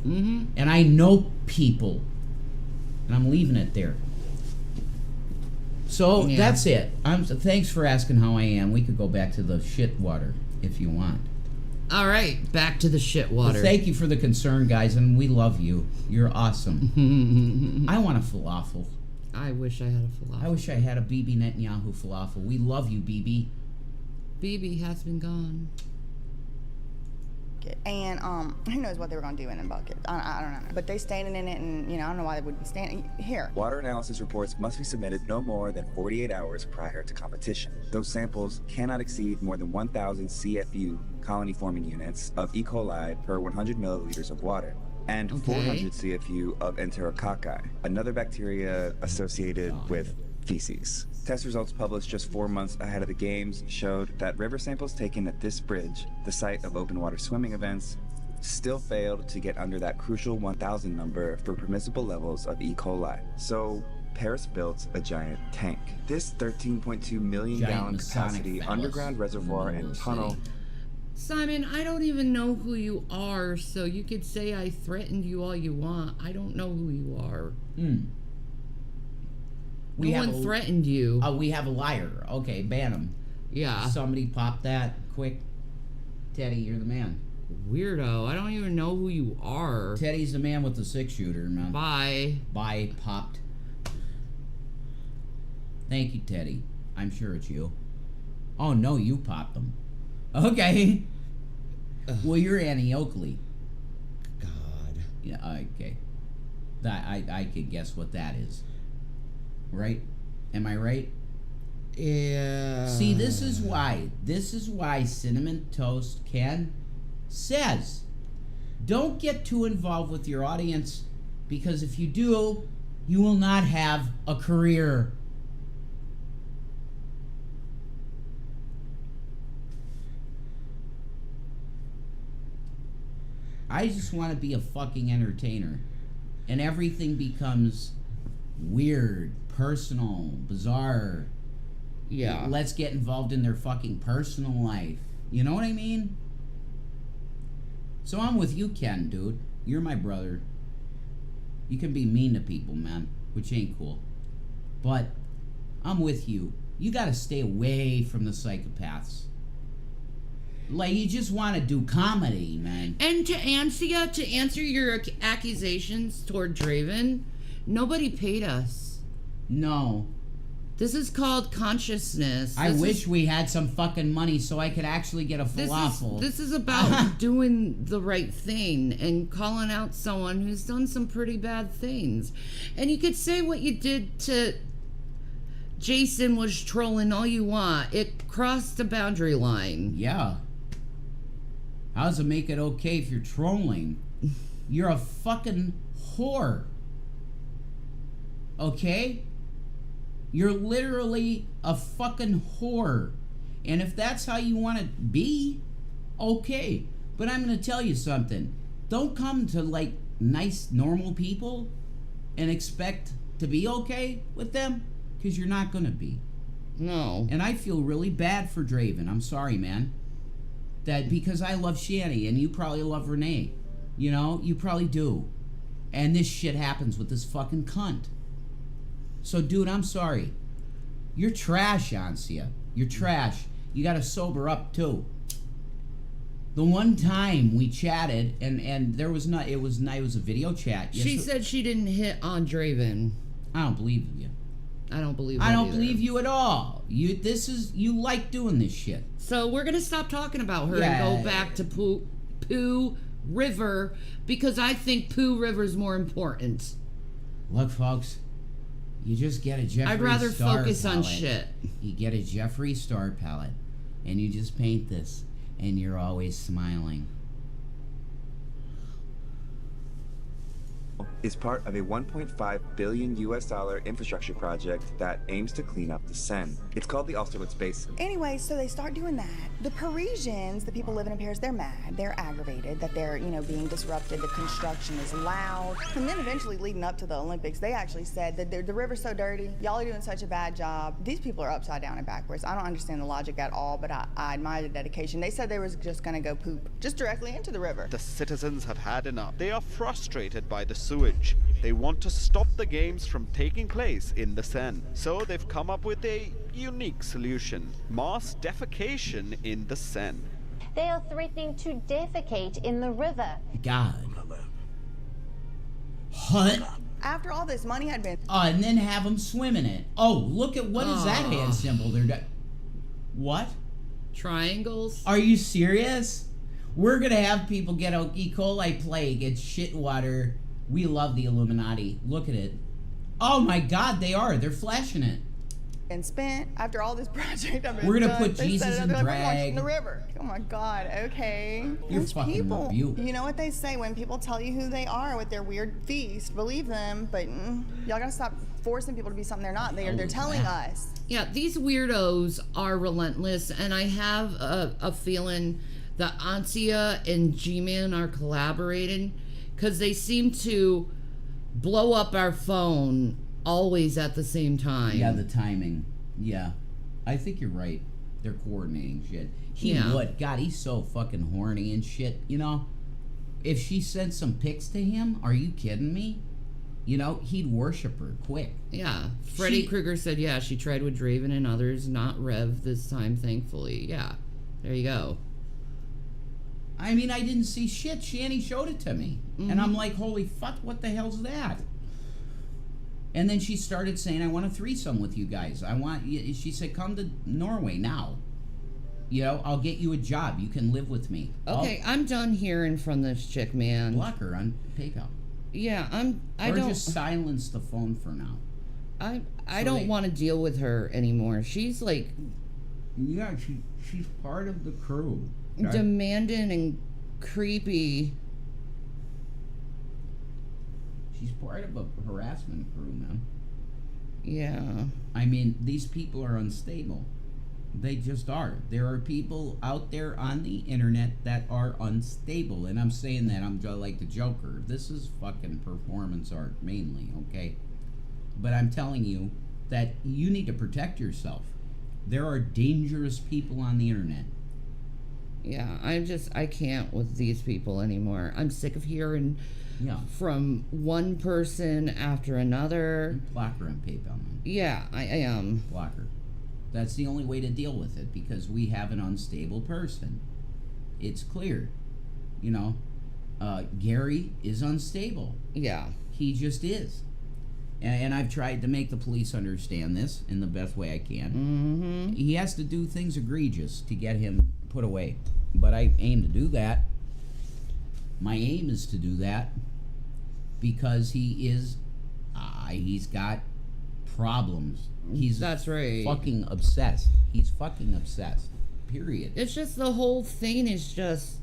Mm-hmm. And I know people... And I'm leaving it there. So that's it. Thanks for asking how I am. We could go back to the shit water if you want. All right, back to the shit water. Well, thank you for the concern, guys, and we love you. You're awesome. I want a falafel. I wish I had a falafel. I wish I had a Bibi Netanyahu falafel. We love you, Bibi. Bibi has been gone. And who knows what they were going to do in a bucket. I don't know. But they standing in it, and, I don't know why they would be standing here. Water analysis reports must be submitted no more than 48 hours prior to competition. Those samples cannot exceed more than 1,000 CFU, colony-forming units, of E. coli per 100 milliliters of water, and 400 CFU of Enterococci, another bacteria associated with feces. Test results published just 4 months ahead of the games showed that river samples taken at this bridge, the site of open water swimming events, still failed to get under that crucial 1,000 number for permissible levels of E. coli. So Paris built a giant tank. This 13.2 million gallon capacity underground reservoir and tunnel Simon, I don't even know who you are, so you could say I threatened you all you want. I don't know who you are. No one threatened you. We have a liar. Okay, ban him. Yeah. Somebody pop that quick. Teddy, you're the man. Weirdo. I don't even know who you are. Teddy's the man with the 6-shooter, man. Bye. Bye, popped. Thank you, Teddy. I'm sure it's you. Oh, no, you popped them. Okay. Well, you're Annie Oakley. God. Yeah, okay. I could guess what that is. Right? Am I right? Yeah. See, this is why Cinnamon Toast Ken says, don't get too involved with your audience, because if you do, you will not have a career. I just want to be a fucking entertainer, and everything becomes weird, personal, bizarre. Yeah. Let's get involved in their fucking personal life. You know what I mean? So I'm with you, Ken, dude. You're my brother. You can be mean to people, man, which ain't cool. But I'm with you. You gotta stay away from the psychopaths. Like, you just want to do comedy, man. And to answer your accusations toward Draven, nobody paid us. No. This is called consciousness. I wish we had some fucking money so I could actually get a falafel. This is about doing the right thing and calling out someone who's done some pretty bad things. And you could say what you did to Jason was trolling all you want. It crossed the boundary line. Yeah. How does it make it okay if you're trolling? You're a fucking whore. Okay? You're literally a fucking whore. And if that's how you want to be, okay. But I'm going to tell you something. Don't come to, like, nice, normal people and expect to be okay with them, because you're not going to be. No. And I feel really bad for Draven. I'm sorry, man. That because I love Shanny and you probably love Renee. You know, you probably do. And this shit happens with this fucking cunt. So, dude, I'm sorry. You're trash, Ansia. You're trash. You gotta sober up, too. The one time we chatted, and there was not, it was a video chat. She said she didn't hit on Draven. I don't believe you. I don't believe I don't believe you at all. You like doing this shit. So we're gonna stop talking about her and go back to Pooh River, because I think Pooh River's more important. Look, folks, you just get a Jeffree Star I'd rather focus palette. on shit. You get a Jeffree Star palette, and you just paint this, and you're always smiling. Is part of a $1.5 billion infrastructure project that aims to clean up the Seine. It's called the Austerlitz Basin. Anyway, so they start doing that. The Parisians, the people living in Paris, they're mad. They're aggravated that they're, being disrupted. The construction is loud. And then eventually leading up to the Olympics, they actually said that the river's so dirty. Y'all are doing such a bad job. These people are upside down and backwards. I don't understand the logic at all, but I admire the dedication. They said they was just gonna go poop just directly into the river. The citizens have had enough. They are frustrated by the sewage. They want to stop the games from taking place in the Seine. So they've come up with a unique solution: mass defecation in the Seine. They are threatening to defecate in the river. God. What? After all this money had been... and then have them swim in it. Oh, look at, what is that hand symbol they're doing? What? Triangles? Are you serious? We're gonna have people get E. coli plague. It's shit water. We love the Illuminati. Look at it. Oh my God, they are. They're flashing it. And spent after all this project. We're gonna put Jesus in drag in the river. Oh my God. Okay. You're Those fucking people. rebuke. You know what they say when people tell you who they are with their weird feast? Believe them, but y'all gotta stop forcing people to be something they're not. They're telling us. Yeah, these weirdos are relentless, and I have a feeling that Ansia and G-Man are collaborating, because they seem to blow up our phone always at the same time. Yeah, the timing. Yeah. I think you're right. They're coordinating shit. He Yeah. would. God, he's so fucking horny and shit, you know? If she sent some pics to him, are you kidding me? You know, he'd worship her quick. Yeah. Freddy Krueger said, yeah, she tried with Draven and others, not Rev this time, thankfully. Yeah. There you go. I mean, I didn't see shit. Shanny showed it to me. And I'm like, holy fuck, what the hell's that? And then she started saying, I want a threesome with you guys. She said, come to Norway now. You know, I'll get you a job. You can live with me. Okay, I'm done hearing from this chick, man. Block her on PayPal. Yeah, Or just silence the phone for now. I don't want to deal with her anymore. She's like... Yeah, she's part of the crew. Demanding and creepy. She's part of a harassment crew, man. Yeah. I mean, these people are unstable. They just are. There are people out there on the internet that are unstable. And I'm saying that, I'm like the Joker. This is fucking performance art, mainly, okay? But I'm telling you that you need to protect yourself. There are dangerous people on the internet. Yeah, I can't with these people anymore. I'm sick of hearing from one person after another. Block her on PayPal, man. Yeah, I am. Block her. That's the only way to deal with it, because we have an unstable person. It's clear. You know, Gary is unstable. Yeah. He just is. And I've tried to make the police understand this in the best way I can. Mm-hmm. He has to do things egregious to get him put away. But I aim to do that. My aim is to do that because he is, he's got problems. That's right. Fucking obsessed. He's fucking obsessed. Period. It's just the whole thing is just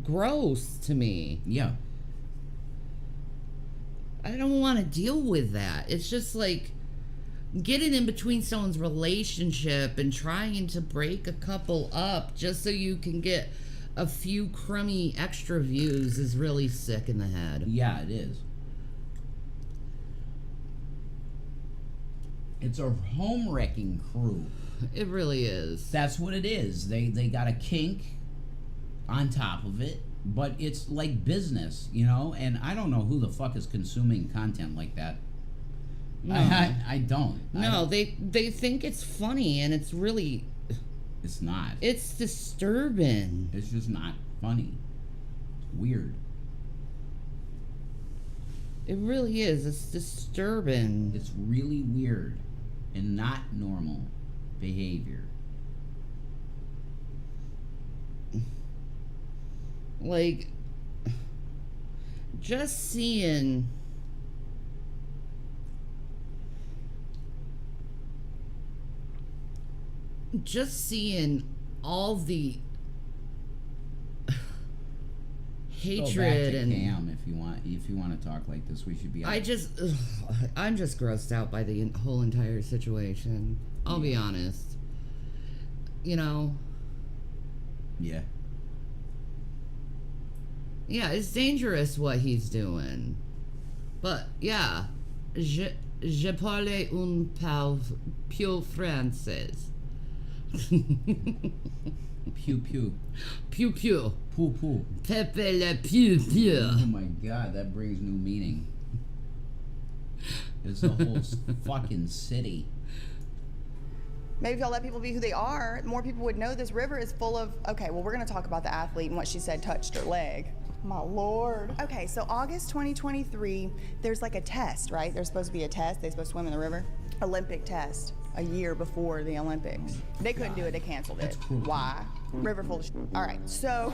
gross to me. Yeah. I don't want to deal with that. It's just like getting in between someone's relationship and trying to break a couple up just so you can get a few crummy extra views is really sick in the head. Yeah, it is. It's a home wrecking crew. It really is. That's what it is. They got a kink on top of it, but it's like business, you know? And I don't know who the fuck is consuming content like that. No. I don't. No, they think it's funny, and it's really... It's not. It's disturbing. It's just not funny. It's weird. It really is. It's disturbing. It's really weird and not normal behavior. Like, just seeing... Just seeing all the hatred and Cam, if you want to talk like this, we should be. I'm just grossed out by the whole entire situation. I'll be honest. You know. Yeah. Yeah, it's dangerous what he's doing. But yeah, je parle un peu français. Pew pew. Pew pew. Poo poo. Pepe le pew pew. Oh my god, that brings new meaning. It's the whole fucking city. Maybe if y'all let people be who they are, more people would know this river is full of... Okay, well, we're going to talk about the athlete and what she said touched her leg. My Lord. Okay, so August 2023, there's like a test, right? There's supposed to be a test. They're supposed to swim in the river. Olympic test a year before the Olympics. They couldn't do it. They canceled it. Why? River full of shit. All right, so...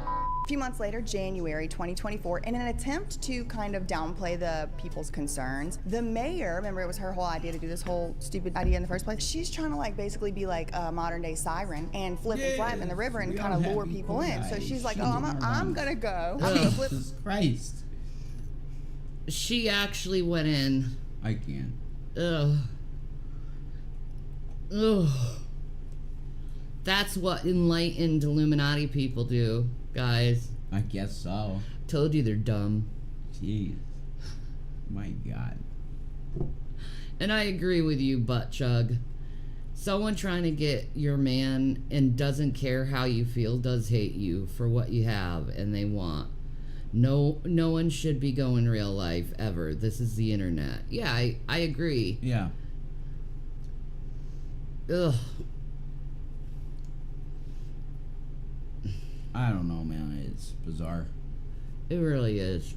A few months later, January 2024, in an attempt to kind of downplay the people's concerns, the mayor, remember it was her whole idea to do this whole stupid idea in the first place, she's trying to like basically be like a modern day siren and flip and flap in the river and kind of lure people in. So she's like, oh, I'm gonna go. I'm gonna flip. Jesus Christ. She actually went in. I can't. Ugh. Ugh. That's what enlightened Illuminati people do, guys. I guess so. Told you they're dumb. Jeez. My God. And I agree with you, Butt Chug. Someone trying to get your man and doesn't care how you feel does hate you for what you have and they want. No one should be going real life ever. This is the internet. Yeah, I agree. Yeah. Ugh. I don't know, man. It's bizarre. It really is.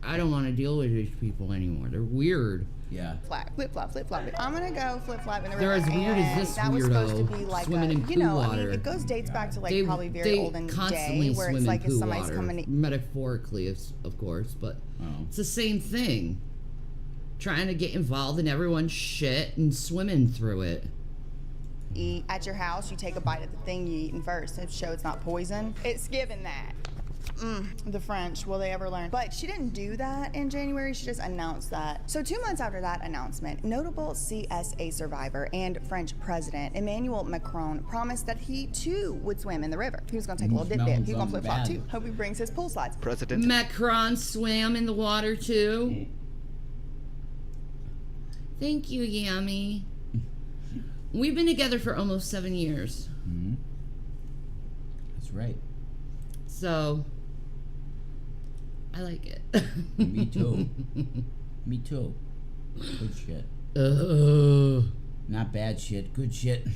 I don't want to deal with these people anymore. They're weird. Yeah. Flip flop. I'm gonna go flip flop in the river. They're as weird as this that was supposed to be like swimming in poo water. it dates back to like probably very olden constantly day, where swim it's like in if poo somebody's water. coming to Metaphorically, of course, but it's the same thing. Trying to get involved in everyone's shit and swimming through it. eat at your house, you take a bite of the thing you eating first to show it's not poison. It's given that. The French, will they ever learn? But she didn't do that in January, she just announced that. So 2 months after that announcement, notable CSA survivor and French President Emmanuel Macron promised that he too would swim in the river. He was gonna take a little dip. He was gonna flip flop too. Hope he brings his pool slides. President Macron swam in the water too. Thank you, Yami. We've been together for almost 7 years. Mm-hmm. That's right. So, I like it. Me too. Me too. Good shit. Not bad shit. Good shit.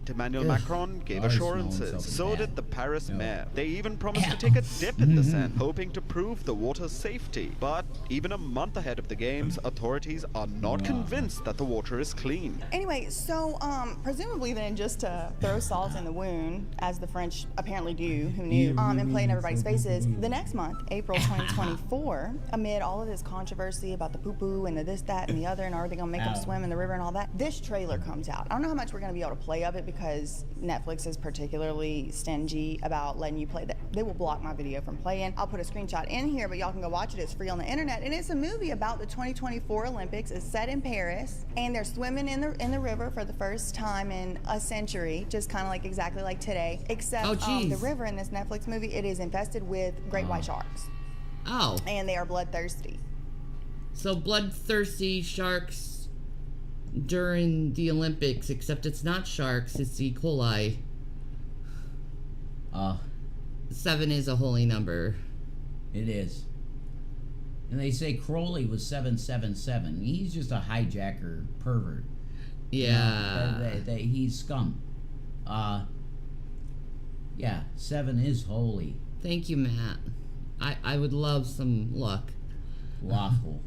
Emmanuel Macron gave assurances, so did the Paris mayor. They even promised to take a dip in the Seine, hoping to prove the water's safety. But even a month ahead of the games, authorities are not convinced that the water is clean. Anyway, so presumably then, just to throw salt in the wound, as the French apparently do, who knew, and play in everybody's faces, the next month, April 2024, amid all of this controversy about the poo-poo and the this, that, and the other, and are they gonna make them swim in the river and all that, this trailer comes out. I don't know how much we're gonna be able to play of it, because Netflix is particularly stingy about letting you play that. They will block my video from playing. I'll put a screenshot in here, but y'all can go watch it. It's free on the internet, and it's a movie about the 2024 Olympics. It's set in Paris, and they're swimming in the river for the first time in a century, just kind of like exactly like today, except the river in this Netflix movie, it is infested with great white sharks. Oh. And they are bloodthirsty. So bloodthirsty sharks during the Olympics, except it's not sharks, it's E. coli. 7 is a holy number. It is. And they say Crowley was 777. He's just a hijacker pervert. Yeah. He's scum. Yeah, 7 is holy. Thank you, Matt. I would love some luck. Waffle.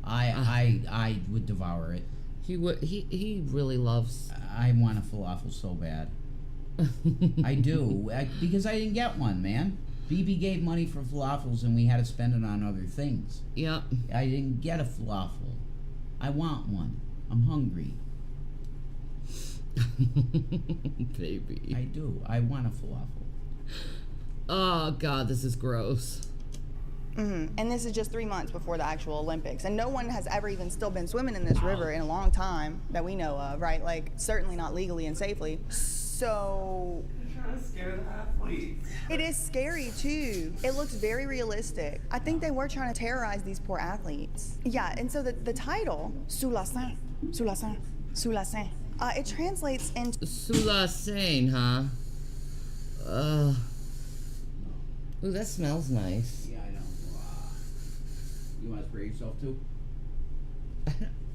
I would devour it. He would. He really loves. I want a falafel so bad. I do, because I didn't get one, man. BB gave money for falafels, and we had to spend it on other things. Yep. I didn't get a falafel. I want one. I'm hungry. Baby. I do. I want a falafel. Oh God, this is gross. And this is just 3 months before the actual Olympics, and no one has ever even still been swimming in this river in a long time that we know of, right? Like, certainly not legally and safely. So You're trying to scare the athletes. It is scary too. It looks very realistic. I think they were trying to terrorize these poor athletes. Yeah, and so the title, Sous la Seine, Sous la Seine, Sous la Seine, it translates into Sous la Seine, huh? Ooh, that smells nice. Yeah, I know. You want to spray yourself too?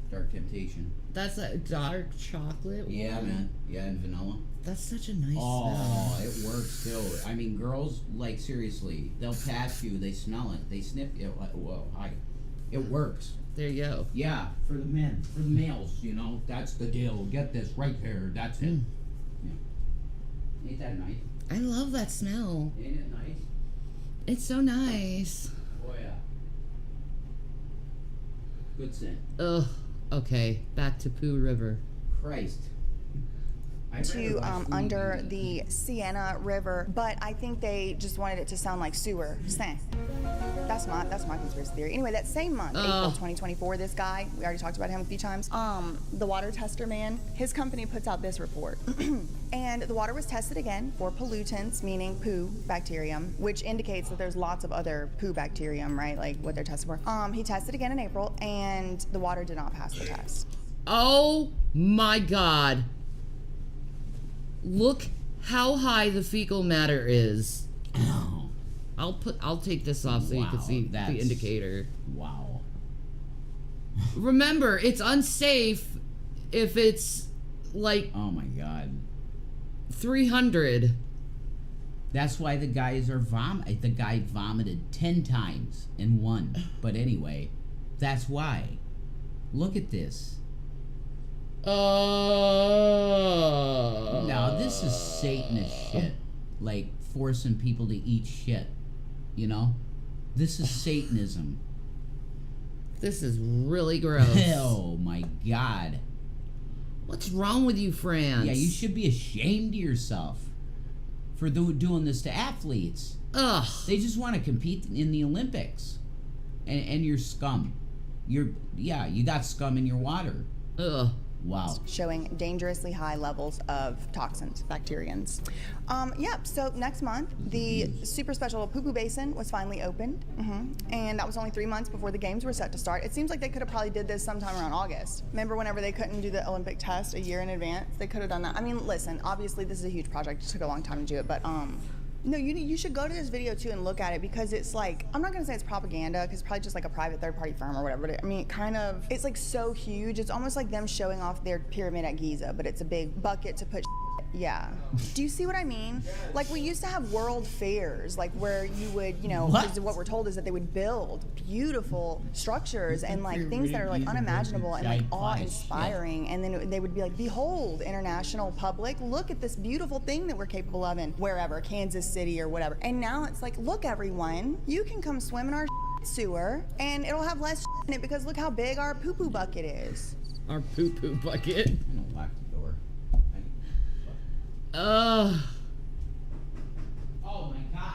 Dark Temptation. That's a dark chocolate? Yeah, one? man. Yeah, and vanilla. That's such a nice smell. Oh, it works too. I mean, girls, like, seriously, they'll pass you, they smell it, they sniff it. Whoa, hi. It works. There you go. Yeah, for the men, for the males, you know, that's the deal. Get this right there, that's it. Yeah. Ain't that nice? I love that smell. Ain't it nice? It's so nice. Oh, yeah. Good scent. Ugh. Okay, back to Pooh River. Christ. to under the Siena River, but I think they just wanted it to sound like sewer. That's my conspiracy theory. Anyway, that same month, April 2024, this guy, we already talked about him a few times, the water tester man, his company puts out this report. And the water was tested again for pollutants, meaning poo bacterium, which indicates that there's lots of other poo bacterium, right? Like what they're testing for. He tested again in April, and the water did not pass the test. Oh my God. Look how high the fecal matter is. I'll take this off so you can see the indicator. Wow. Remember, it's unsafe if it's like, oh my God, 300. That's why the guys are the guy vomited 10 times in one. But anyway, that's why. Look at this. Now this is Satanist shit, like forcing people to eat shit, you know? This is Satanism. This is really gross. Oh my God. What's wrong with you, France? Yeah, you should be ashamed of yourself for doing this to athletes. Ugh. They just want to compete in the Olympics. And you're scum. You got scum in your water. Ugh. Wow. Showing dangerously high levels of toxins, bacterians. So next month, the super special poo-poo basin was finally opened. And that was only 3 months before the games were set to start. It seems like they could have probably did this sometime around August. Remember whenever they couldn't do the Olympic test a year in advance? They could have done that. I mean, listen, obviously this is a huge project. It took a long time to do it, but no, you should go to this video too and look at it, because it's like, I'm not gonna say it's propaganda, because it's probably just like a private third-party firm or whatever, but I mean, it's like so huge. It's almost like them showing off their pyramid at Giza, but it's a big bucket to put Yeah. Do you see what I mean? Like, we used to have world fairs, like where you would, what we're told is that they would build beautiful structures and like things that are like unimaginable and like awe-inspiring, and then they would be like, behold, international public, look at this beautiful thing that we're capable of in wherever, Kansas City or whatever. And now it's like, look everyone, you can come swim in our sewer and it'll have less in it because look how big our poo-poo bucket is. Our poo-poo bucket. I'm gonna lock the door. Oh my God.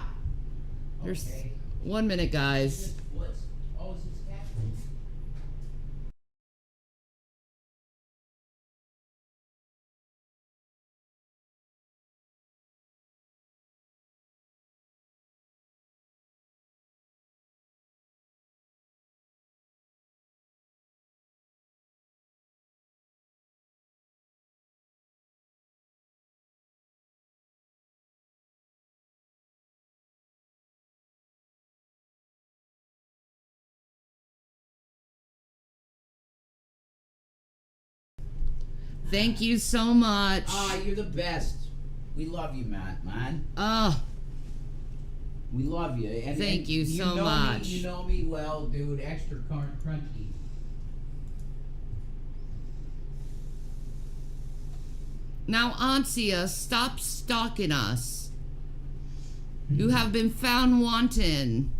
There's 1 minute, guys. Oh, is this cat? Thank you so much. You're the best. We love you, man. We love you. And thank you so know much. You know me well, dude. Extra crunchy. Now, Ansia, stop stalking us. You have been found wanton.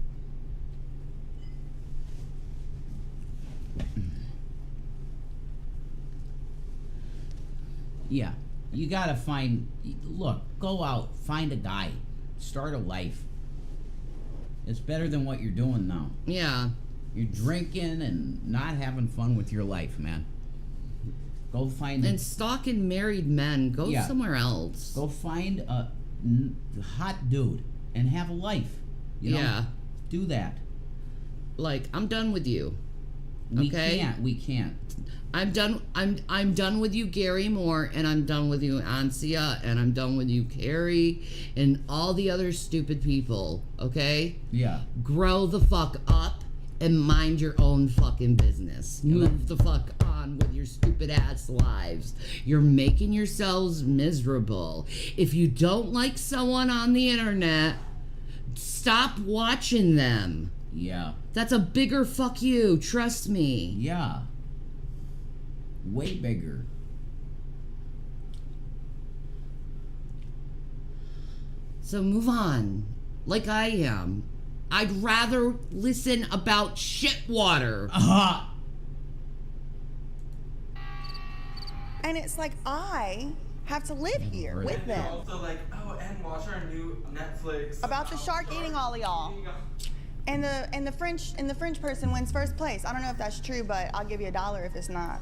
Yeah, you gotta go out, find a guy, start a life. It's better than what you're doing now. Yeah. You're drinking and not having fun with your life, man. Go find... And stalking married men. Go somewhere else. Go find a hot dude and have a life. You know? Do that. Like, I'm done with you. We can't. I'm done with you, Gary Moore, and I'm done with you, Ansia, and I'm done with you, Carrie, and all the other stupid people, okay? Yeah. Grow the fuck up and mind your own fucking business. Move the fuck on with your stupid ass lives. You're making yourselves miserable. If you don't like someone on the internet, stop watching them. Yeah. That's a bigger fuck you, trust me. Yeah. Way bigger. So move on. Like I am. I'd rather listen about shit water. And it's like, I have to live here with them. Also like, oh, and watch our new Netflix. About the shark eating all of y'all. And the French person wins first place. I don't know if that's true, but I'll give you $1 if it's not.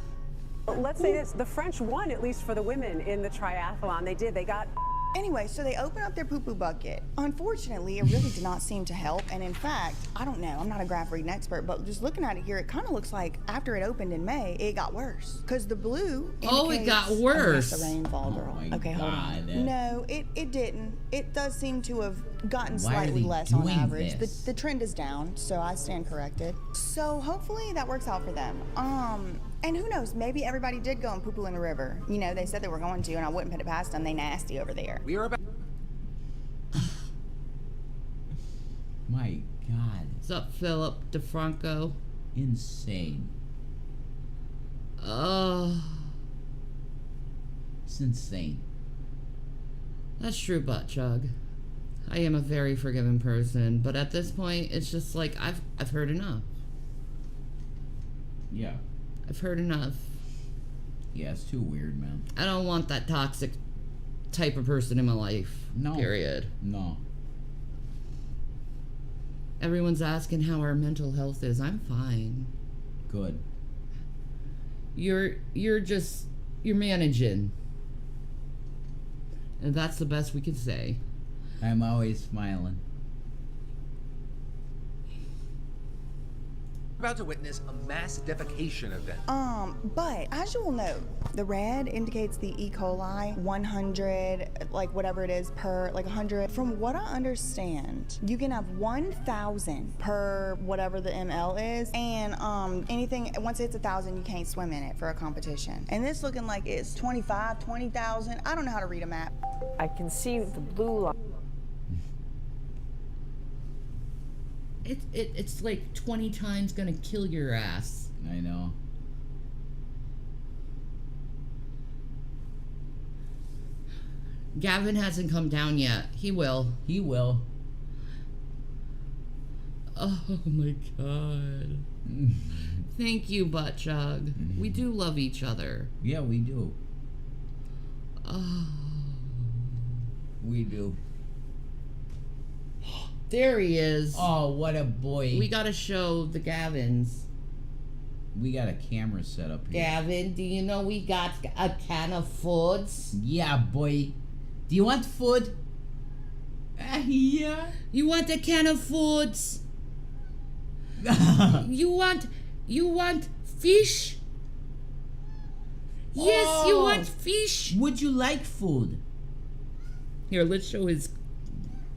Let's say this, the French won, at least for the women, in the triathlon. They did. They got... Anyway, so they open up their poo-poo bucket. Unfortunately, it really did not seem to help. And in fact, I don't know, I'm not a graph reading expert, but just looking at it here, it kind of looks like after it opened in May, it got worse. Because the blue it got worse. The rainfall, girl. Okay, hold on. No, it didn't. It does seem to have gotten slightly less on average. The trend is down, so I stand corrected. So hopefully that works out for them. And who knows, maybe everybody did go and poo-poo in the river. You know, they said they were going to, and I wouldn't put it past them. They nasty over there. We are about... My God. What's up, Philip DeFranco? Insane. It's insane. That's true, butt chug. I am a very forgiving person, but at this point, it's just like, I've heard enough. Yeah. I've heard enough. Yeah, it's too weird, man. I don't want that toxic type of person in my life. No. Period. No. Everyone's asking how our mental health is. I'm fine. Good. You're managing. And that's the best we can say. I'm always smiling. About to witness a mass defecation event. But as you will note, the red indicates the E. coli 100, like whatever it is per, like 100. From what I understand, you can have 1,000 per whatever the ml is, and anything once it's 1,000, you can't swim in it for a competition. And this looking like it's 25, 20,000. I don't know how to read a map. I can see the blue line. It's like 20 times gonna kill your ass. I know. Gavin hasn't come down yet. He will. He will. Oh my God. Thank you, butt chug. We do love each other. Yeah, we do. Oh. We do. There he is. Oh, what a boy. We gotta show the Gavins. We got a camera set up here. Gavin, do you know we got a can of foods? Yeah, boy. Do you want food? Yeah. You want a can of foods? You want fish? Yes, you want fish. Would you like food? Here, let's show his...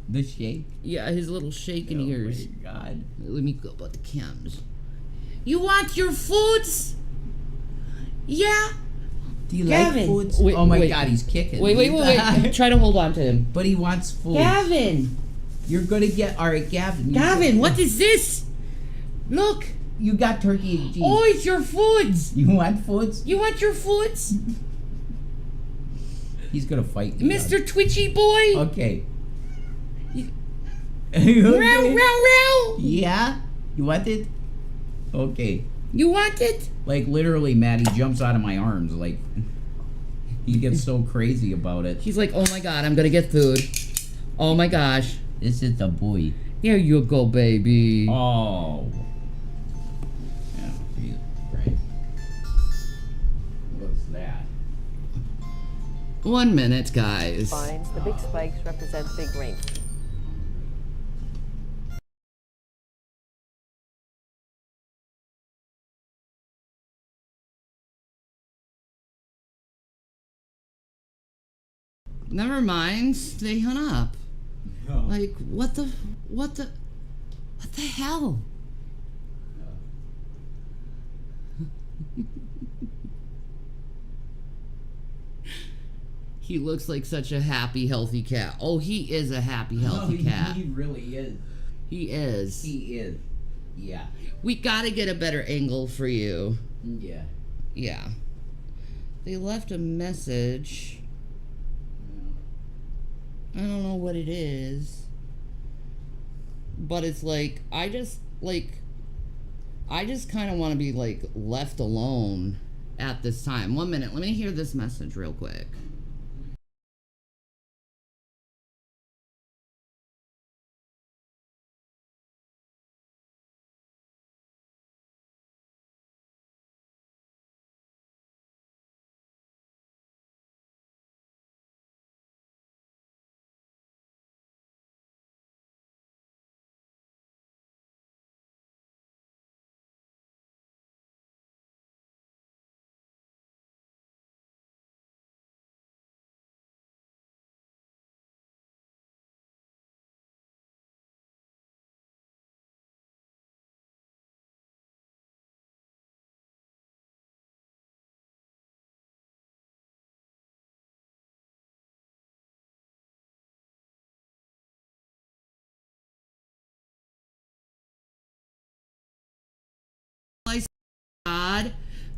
The shake? Yeah, his little shaking ears. Oh my God. Let me go about the cams. You want your foods? Yeah? Do you Gavin. like foods? Wait, oh my wait. God, he's kicking. Wait. Try to hold on to him. But he wants food. Gavin! You're gonna get... Alright, Gavin. Gavin, what is this? Look! You got turkey and cheese. Oh, it's your foods! You want foods? You want your foods? He's gonna fight you. Mr. Twitchy boy! Okay. Row. Yeah? You want it? Okay. You want it? Like, literally, Matt, he jumps out of my arms. Like, he gets so crazy about it. He's like, oh my God, I'm gonna get food. Oh my gosh. This is the boy. Here you go, baby. Oh. Yeah, Jesus Christ. What's that? 1 minute, guys. Finds the big spikes represent big rain. Never mind. They hung up. No. Like, what the hell? He looks like such a happy, healthy cat. Oh, he is a happy, healthy cat. He really is. He is. He is. Yeah. We gotta get a better angle for you. Yeah. Yeah. They left a message. I don't know what it is. But it's like, I just kind of want to be, like, left alone at this time. 1 minute. Let me hear this message real quick.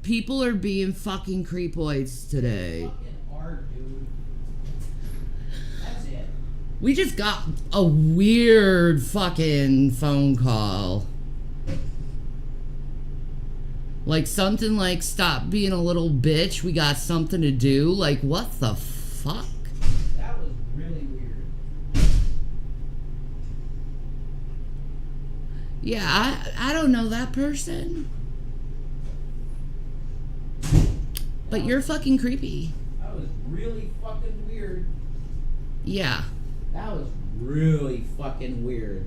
People are being fucking creepoids today. We just got a weird fucking phone call. Like something like, stop being a little bitch, we got something to do. Like, what the fuck? That was really weird. Yeah, I don't know that person. But you're fucking creepy. That was really fucking weird. Yeah. That was really fucking weird.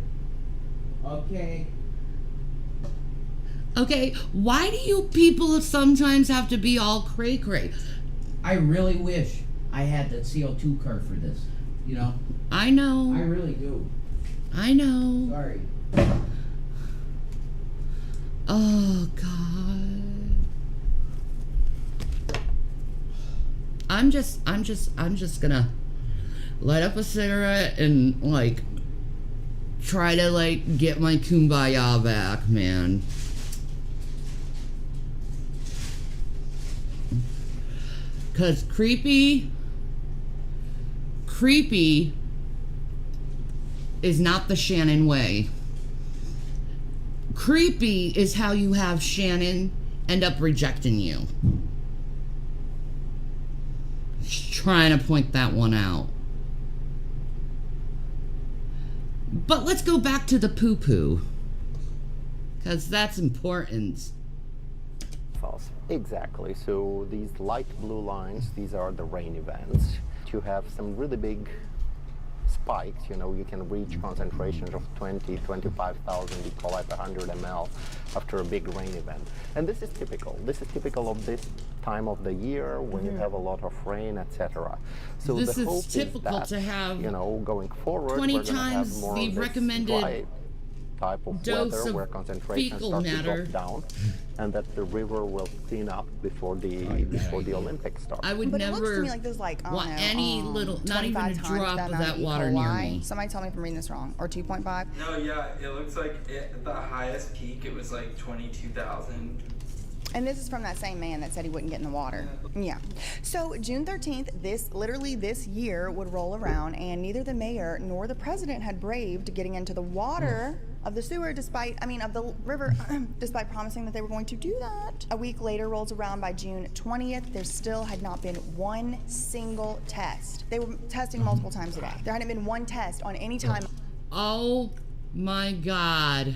Okay. Okay, why do you people sometimes have to be all cray-cray? I really wish I had the CO2 card for this. You know? I know. I really do. I know. Sorry. Oh, God. I'm just gonna light up a cigarette and, like, try to, like, get my kumbaya back, man. Because creepy is not the Shannon way. Creepy is how you have Shannon end up rejecting you. Just trying to point that one out. But let's go back to the poo-poo. Because that's important. False. Exactly. So these light blue lines, these are the rain events. You have some really big spikes, you know, you can reach concentrations of 20, 25,000 E. coli per 100 ml after a big rain event. And this is typical. This is typical of this time of the year when you have a lot of rain, etc. So this the hope is typical is that, to have, you know, going forward, 20 we're going to have times more the of this recommended dry type of dose weather of where concentrations fecal start to matter. drop down, and that the river will clean up before the Olympics start. I would But never it looks to me like there's like, I don't want know, any little, not even a 25 times drop of amount that E. water near coli. me. Somebody tell me if I'm reading this wrong. Or 2.5. No, yeah, it looks like at the highest peak it was like 22,000. And this is from that same man that said he wouldn't get in the water. Yeah. So June 13th, this year would roll around, and neither the mayor nor the president had braved getting into the water of the sewer of the river, despite promising that they were going to do that. A week later rolls around. By June 20th, there still had not been one single test. They were testing multiple times a day. There hadn't been one test on any time. Oh my God.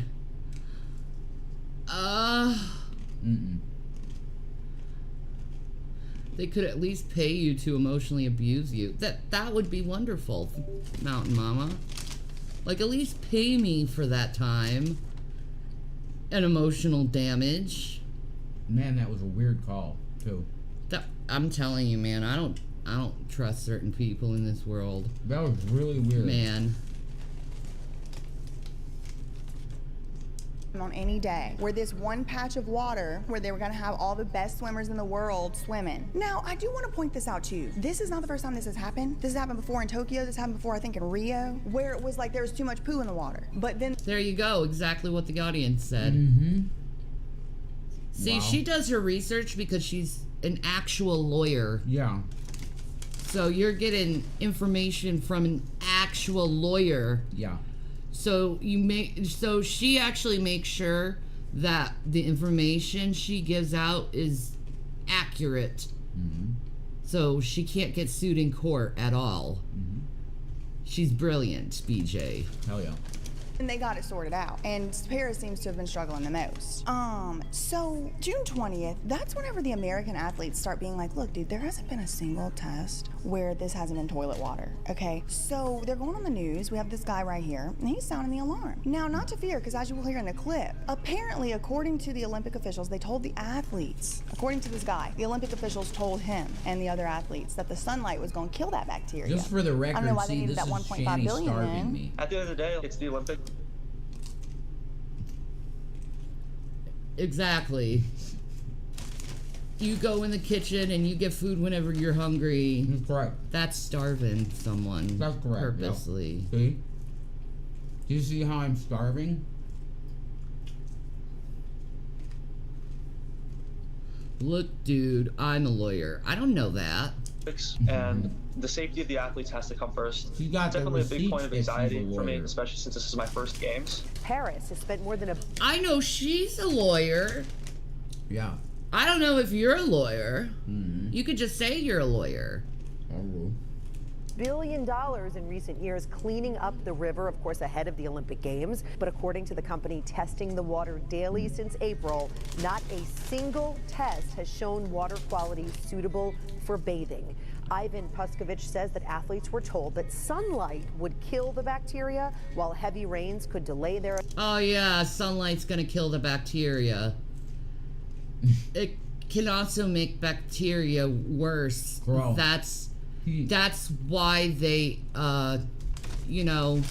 They could at least pay you to emotionally abuse you. That would be wonderful, Mountain Mama. Like, at least pay me for that time and emotional damage. Man, that was a weird call, too. I'm telling you, man, I don't trust certain people in this world. That was really weird. Man. On any day where this one patch of water where they were going to have all the best swimmers in the world swimming. Now, I do want to point this out too. This is not the first time this has happened. This has happened before in Tokyo. This happened before, I think, in Rio, where it was like there was too much poo in the water. But then there you go, exactly what the audience said. See, she does her research because she's an actual lawyer. Yeah. So you're getting information from an actual lawyer. Yeah. So she actually makes sure that the information she gives out is accurate. So she can't get sued in court at all. She's brilliant, BJ. Hell yeah. And they got it sorted out. And Paris seems to have been struggling the most. So June 20th, that's whenever the American athletes start being like, look, dude, there hasn't been a single test where this hasn't been toilet water, okay? So they're going on the news. We have this guy right here, and he's sounding the alarm. Now, not to fear, because as you will hear in the clip, apparently, according to the Olympic officials, they told the athletes, according to this guy, the Olympic officials told him and the other athletes that the sunlight was going to kill that bacteria. Just for the record, I don't know why they see, needed this that is 1.5 Shanny billion starving then. me. At the end of the day, it's the Olympics. Exactly. You go in the kitchen and you get food whenever you're hungry. That's correct. That's starving someone. That's correct. Purposely. Yep. See? Do you see how I'm starving? Look, dude, I'm a lawyer. I don't know that. And the safety of the athletes has to come first. You got definitely a big receipts point of if she's a anxiety for me, lawyer. especially since this is my first games. Paris has spent more than a... I know she's a lawyer. Yeah. I don't know if you're a lawyer. You could just say you're a lawyer. $1 billion in recent years cleaning up the river, of course, ahead of the Olympic Games. But according to the company testing the water daily since April, not a single test has shown water quality suitable for bathing. Ivan Puskovich says that athletes were told that sunlight would kill the bacteria, while heavy rains could delay their... Oh yeah, sunlight's gonna kill the bacteria. It can also make bacteria worse. Gross. That's why they, you know,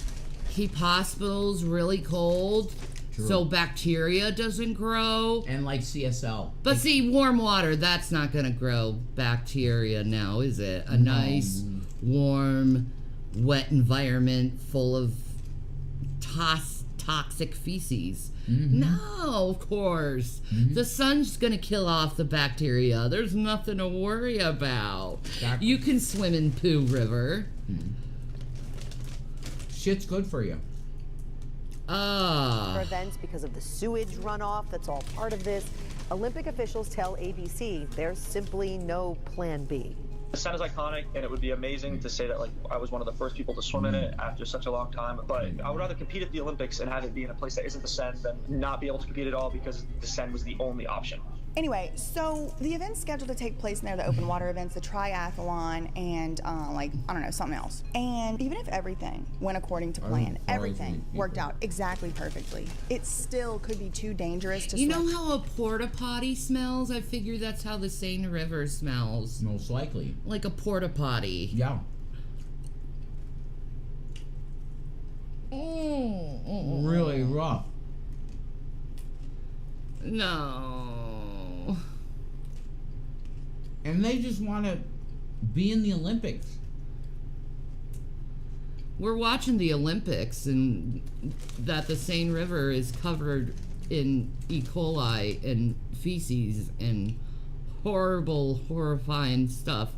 keep hospitals really cold. True. So bacteria doesn't grow. And like CSL. But see, warm water, that's not going to grow bacteria now, is it? A nice, warm, wet environment full of toxic feces. No, of course. The sun's going to kill off the bacteria. There's nothing to worry about. Exactly. You can swim in Pooh River. Shit's good for you. For events because of the sewage runoff that's all part of this. Olympic officials tell ABC there's simply no plan B. The Seine is iconic, and it would be amazing to say that like I was one of the first people to swim in it after such a long time. But I would rather compete at the Olympics and have it be in a place that isn't the Seine than not be able to compete at all because the Seine was the only option. Anyway, so the events scheduled to take place in there, the open water events, the triathlon, and like, I don't know, something else. And even if everything went according to plan, everything worked out exactly perfectly, it still could be too dangerous to You swim. know how a porta potty smells? I figure that's how the Seine River smells. Most likely. Like a porta potty. Yeah. Really rough. No. And they just want to be in the Olympics. We're watching the Olympics, and that the Seine River is covered in E. coli and feces and horrible, horrifying stuff.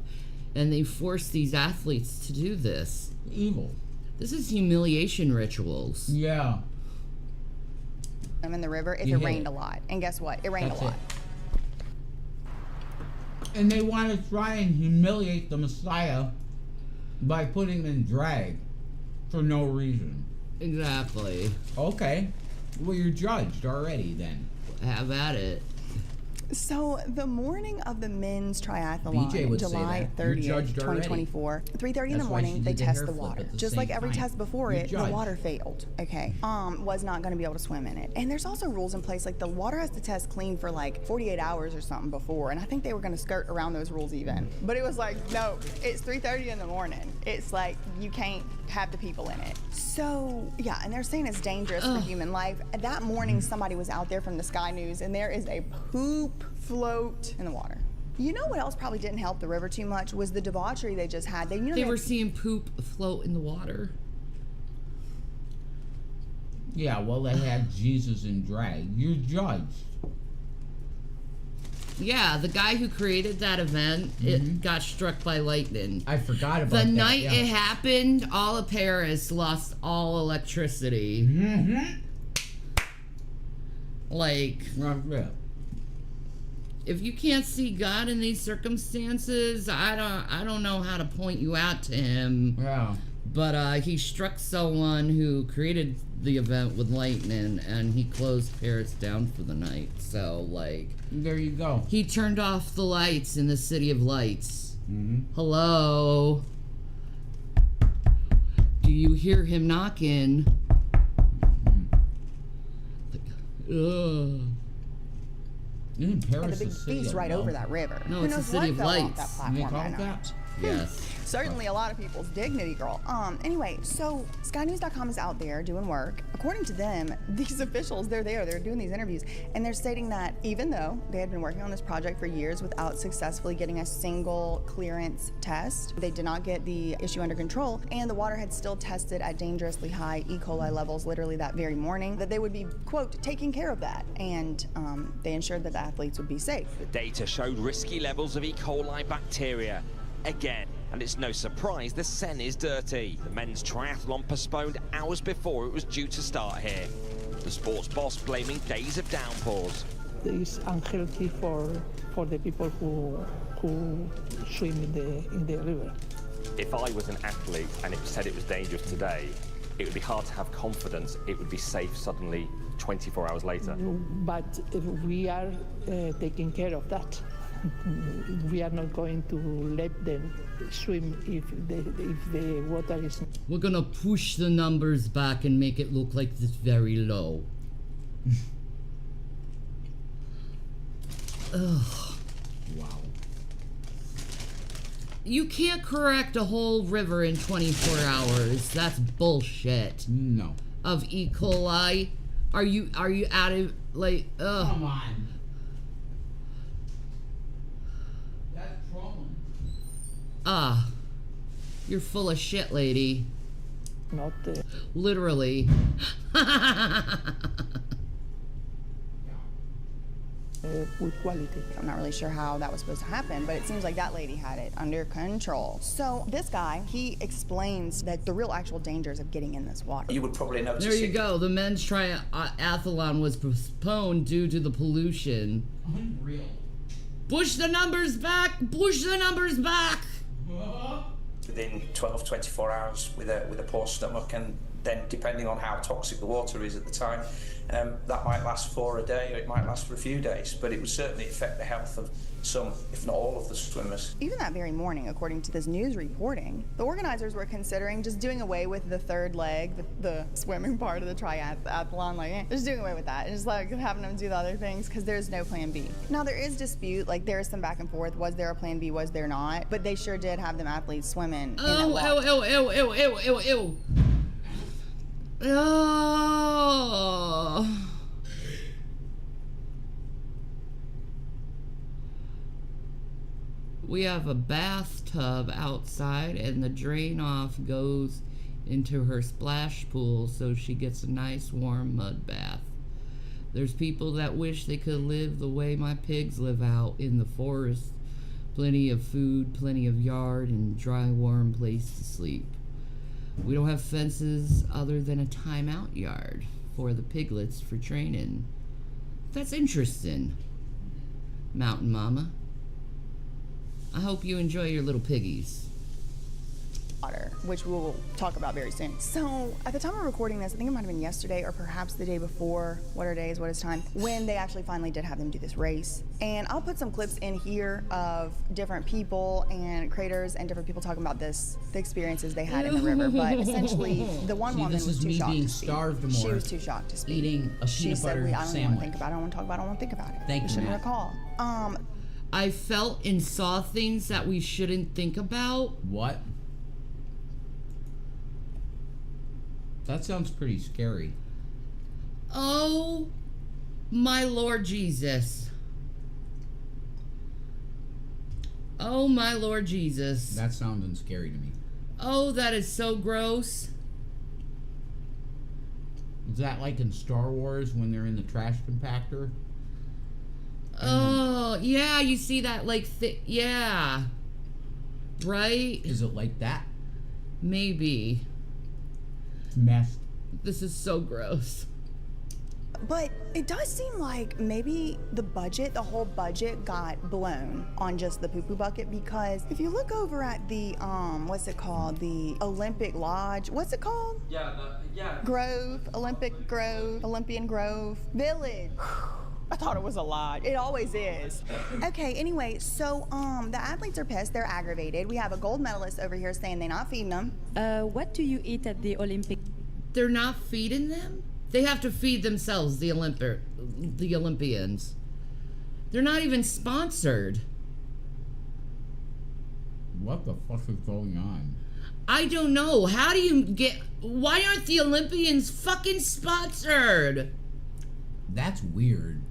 And they force these athletes to do this. Evil. This is humiliation rituals. Yeah. I'm in the river if You it hit rained it. a lot. And guess what? It rained That's a lot. And they want to try and humiliate the Messiah by putting him in drag for no reason. Exactly. Okay. Well, you're judged already then. Have at it. So the morning of the men's triathlon, BJ would say July that. You're 30th, judged already. 2024, 3:30 in the That's why she morning, they did the test hair the flip water. at the Just same like every time. test before You're it, the judged. water failed. Okay. Was not going to be able to swim in it. And there's also rules in place, like the water has to test clean for like 48 hours or something before. And I think they were going to skirt around those rules even. But it was like, no, it's 3:30 in the morning. It's like, you can't have the people in it. So, yeah, and they're saying it's dangerous for human life. That morning, somebody was out there from the Sky News, and there is a poop float in the water. You know what else probably didn't help the river too much was the debauchery they just had. They were seeing poop float in the water. Yeah, well, they had Jesus in drag. You're judged. Yeah, the guy who created that event, it got struck by lightning. I forgot about the that. night yeah. it happened, all of Paris lost all electricity. Like, if you can't see God in these circumstances, I don't know how to point you out to him. Yeah. But he struck someone who created the event with lightning, and he closed Paris down for the night. So, like, there you go. He turned off the lights in the City of Lights. Hello? Do you hear him knocking? Ugh. Isn't Paris And the big the city beast of right love? over that river. No, Who it's the knows City what of fell off Lights. that They platform call that it night. that? Yes. Certainly a lot of people's dignity, girl. Anyway, so SkyNews.com is out there doing work. According to them, these officials, they're doing these interviews, and they're stating that even though they had been working on this project for years without successfully getting a single clearance test, they did not get the issue under control, and the water had still tested at dangerously high E. coli levels literally that very morning, that they would be, quote, taking care of that, and they ensured that the athletes would be safe. The data showed risky levels of E. coli bacteria. Again, and it's no surprise the Seine is dirty. The men's triathlon postponed hours before it was due to start here. The sports boss blaming days of downpours. It's unhealthy for the people who swim in the river. If I was an athlete and it said it was dangerous today, it would be hard to have confidence it would be safe suddenly 24 hours later. But we are taking care of that. We are not going to let them swim if the water is... We're gonna push the numbers back and make it look like it's very low. Ugh. Wow. You can't correct a whole river in 24 hours. That's bullshit. No. Of E. coli. Are you out of, like, ugh. Come on. That's trolling. Ah. You're full of shit, lady. Not literally. With quality. I'm not really sure how that was supposed to happen, but it seems like that lady had it under control. So this guy, he explains that the real actual dangers of getting in this water. You would probably notice. There you go. The men's triathlon was postponed due to the pollution. Unreal. Push the numbers back. Push the numbers back. Within 12, 24 hours with a poor stomach, and then depending on how toxic the water is at the time, that might last for a day or it might last for a few days, but it would certainly affect the health of some, if not all, of the swimmers. Even that very morning, according to this news reporting, the organizers were considering just doing away with the third leg, the swimming part of the triathlon, like just doing away with that and just like having them do the other things because there's no plan B. Now there is dispute, like there's some back and forth. Was there a plan B? Was there not? But they sure did have them athletes swimming in that water. Ew. Oh. We have a bathtub outside and the drain off goes into her splash pool so she gets a nice warm mud bath. There's people that wish they could live the way my pigs live out in the forest. Plenty of food, plenty of yard, and dry warm place to sleep. We don't have fences other than a timeout yard for the piglets for training. That's interesting, Mountain Mama. I hope you enjoy your little piggies. Water, which we will talk about very soon. So at the time of recording this, I think it might have been yesterday or perhaps the day before, what are days, what is time, when they actually finally did have them do this race. And I'll put some clips in here of different people and creators and different people talking about this, the experiences they had in the river. But essentially, the one woman was too shocked to speak. She was too shocked to speak. Eating a peanut butter I don't sandwich. want to think about it. I don't want to talk about it. I don't want to think about it. Thank you, shouldn't Matt. recall. I felt and saw things that we shouldn't think about. What? That sounds pretty scary. Oh, my Lord Jesus. Oh, my Lord Jesus. That sounds scary to me. Oh, that is so gross. Is that like in Star Wars when they're in the trash compactor? Oh, yeah, you see that, like, yeah. Right? Is it like that? Maybe. Messed. This is so gross. But it does seem like maybe the whole budget got blown on just the poo-poo bucket, because if you look over at the, what's it called? The Olympic Lodge. What's it called? Grove, Olympian Grove Village. I thought it was a lodge. It always is. Okay, anyway, so the athletes are pissed. They're aggravated. We have a gold medalist over here saying they're not feeding them. What do you eat at the Olympic? They're not feeding them? They have to feed themselves, the Olympians. They're not even sponsored. What the fuck is going on? I don't know. How do you get... Why aren't the Olympians fucking sponsored? That's weird.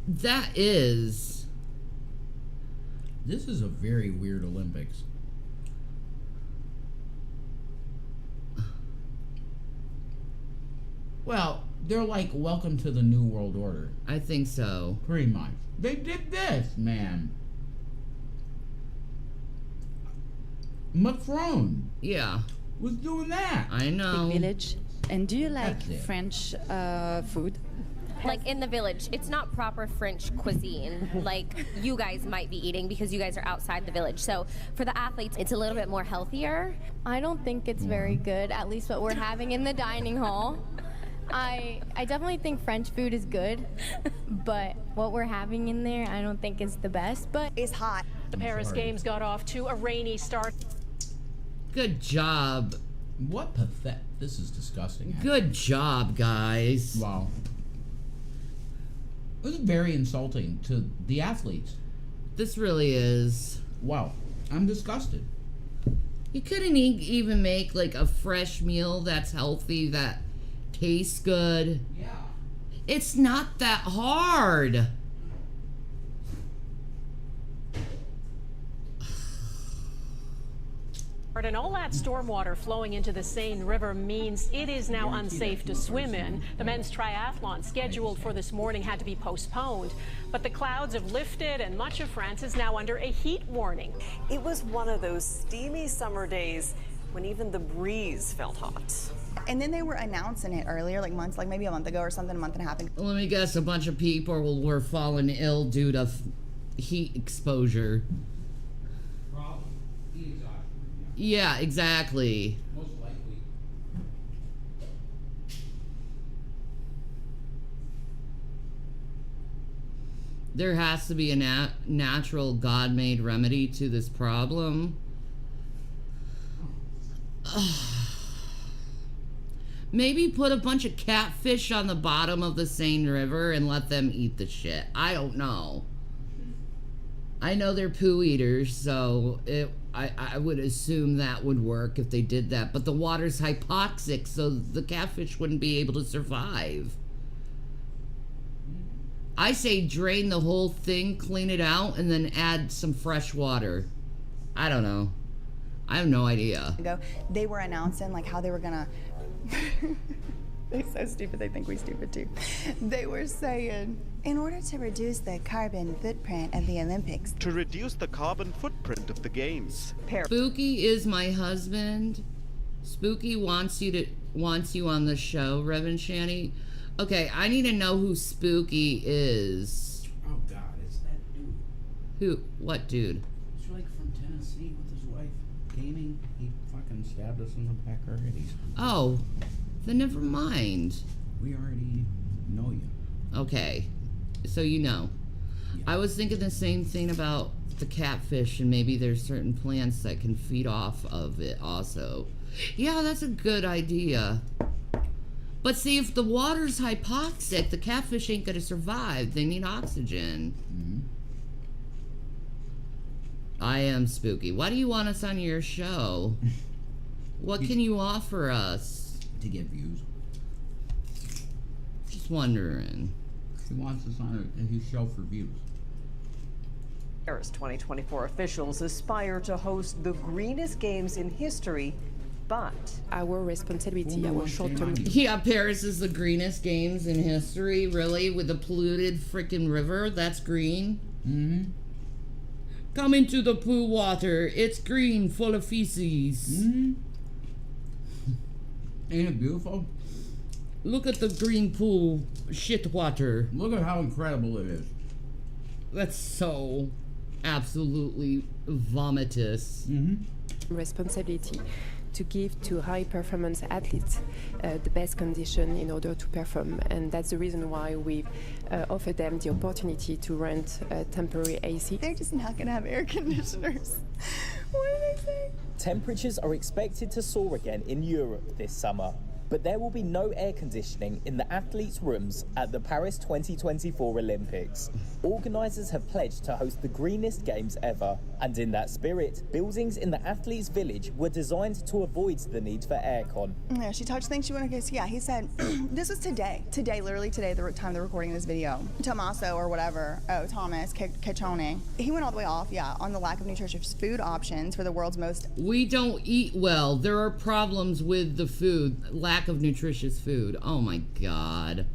That is. This is a very weird Olympics. Well, they're like, welcome to the New World Order. I think so. Pretty much. They did this, man. Macron. Yeah. Was doing that. I know. Big village. And do you like French food? Like in the village, it's not proper French cuisine like you guys might be eating because you guys are outside the village. So for the athletes, it's a little bit more healthier. I don't think it's very good, at least what we're having in the dining hall. I definitely think French food is good, but what we're having in there, I don't think is the best, but it's hot. The Paris Games got off to a rainy start. Good job. What pathetic. This is disgusting. Actually. Good job, guys. Wow. It was very insulting to the athletes. This really is. Wow. I'm disgusted. You couldn't even make like a fresh meal that's healthy, that tastes good. Yeah. It's not that hard. And all that stormwater flowing into the Seine River means it is now unsafe to swim in. The men's triathlon scheduled for this morning had to be postponed. But the clouds have lifted and much of France is now under a heat warning. It was one of those steamy summer days when even the breeze felt hot. And then they were announcing it earlier, like months, like maybe a month ago or something, a month and a half ago. Let me guess, a bunch of people were falling ill due to heat exposure. Yeah, exactly. Most likely. There has to be a natural God-made remedy to this problem. Maybe put a bunch of catfish on the bottom of the Seine River and let them eat the shit. I don't know. I know they're poo eaters, so I would assume that would work if they did that. But the water's hypoxic, so the catfish wouldn't be able to survive. I say drain the whole thing, clean it out, and then add some fresh water. I don't know. I have no idea. They were announcing like how they were gonna... They're so stupid, they think we're stupid too. They were saying, in order to reduce the carbon footprint of the Olympics. To reduce the carbon footprint of the games. Spooky is my husband. Spooky wants you on the show, Reverend Shanny. Okay, I need to know who Spooky is. Oh God, it's that dude. Who? What dude? It's like from Tennessee with his wife gaming. He fucking stabbed us in the back already. Oh. Then never mind. We already know you. Okay. So you know. Yeah. I was thinking the same thing about the catfish, and maybe there's certain plants that can feed off of it also. Yeah, that's a good idea. But see, if the water's hypoxic, the catfish ain't gonna survive. They need oxygen. Mm-hmm. I am Spooky. Why do you want us on your show? What can you offer us? To get views. Just wondering. He wants us on his show for views. Paris 2024 officials aspire to host the greenest games in history, but our responsibility, our short-term... Yeah, Paris is the greenest games in history, really? With a polluted freaking river? That's green? Mm-hmm. Come into the pool water. It's green, full of feces. Mm-hmm. Ain't it beautiful? Look at the green pool shit water. Look at how incredible it is. That's so absolutely vomitous. Mm-hmm. Responsibility to give to high performance athletes the best condition in order to perform, and that's the reason why we've offered them the opportunity to rent a temporary AC. They're just not gonna have air conditioners. What did they say? Temperatures are expected to soar again in Europe this summer. but there will be no air conditioning in the athletes' rooms at the Paris 2024 Olympics. Organisers have pledged to host the greenest games ever, and in that spirit, buildings in the athletes' village were designed to avoid the need for aircon. Yeah, she touched things she wouldn't guess. Yeah, he said, this was today, literally today, the time they're recording this video. Tommaso or whatever, Thomas Caccione, he went all the way off, on the lack of nutritious food options for the world's most... We don't eat well. There are problems with the food, lack of nutritious food. Oh my God.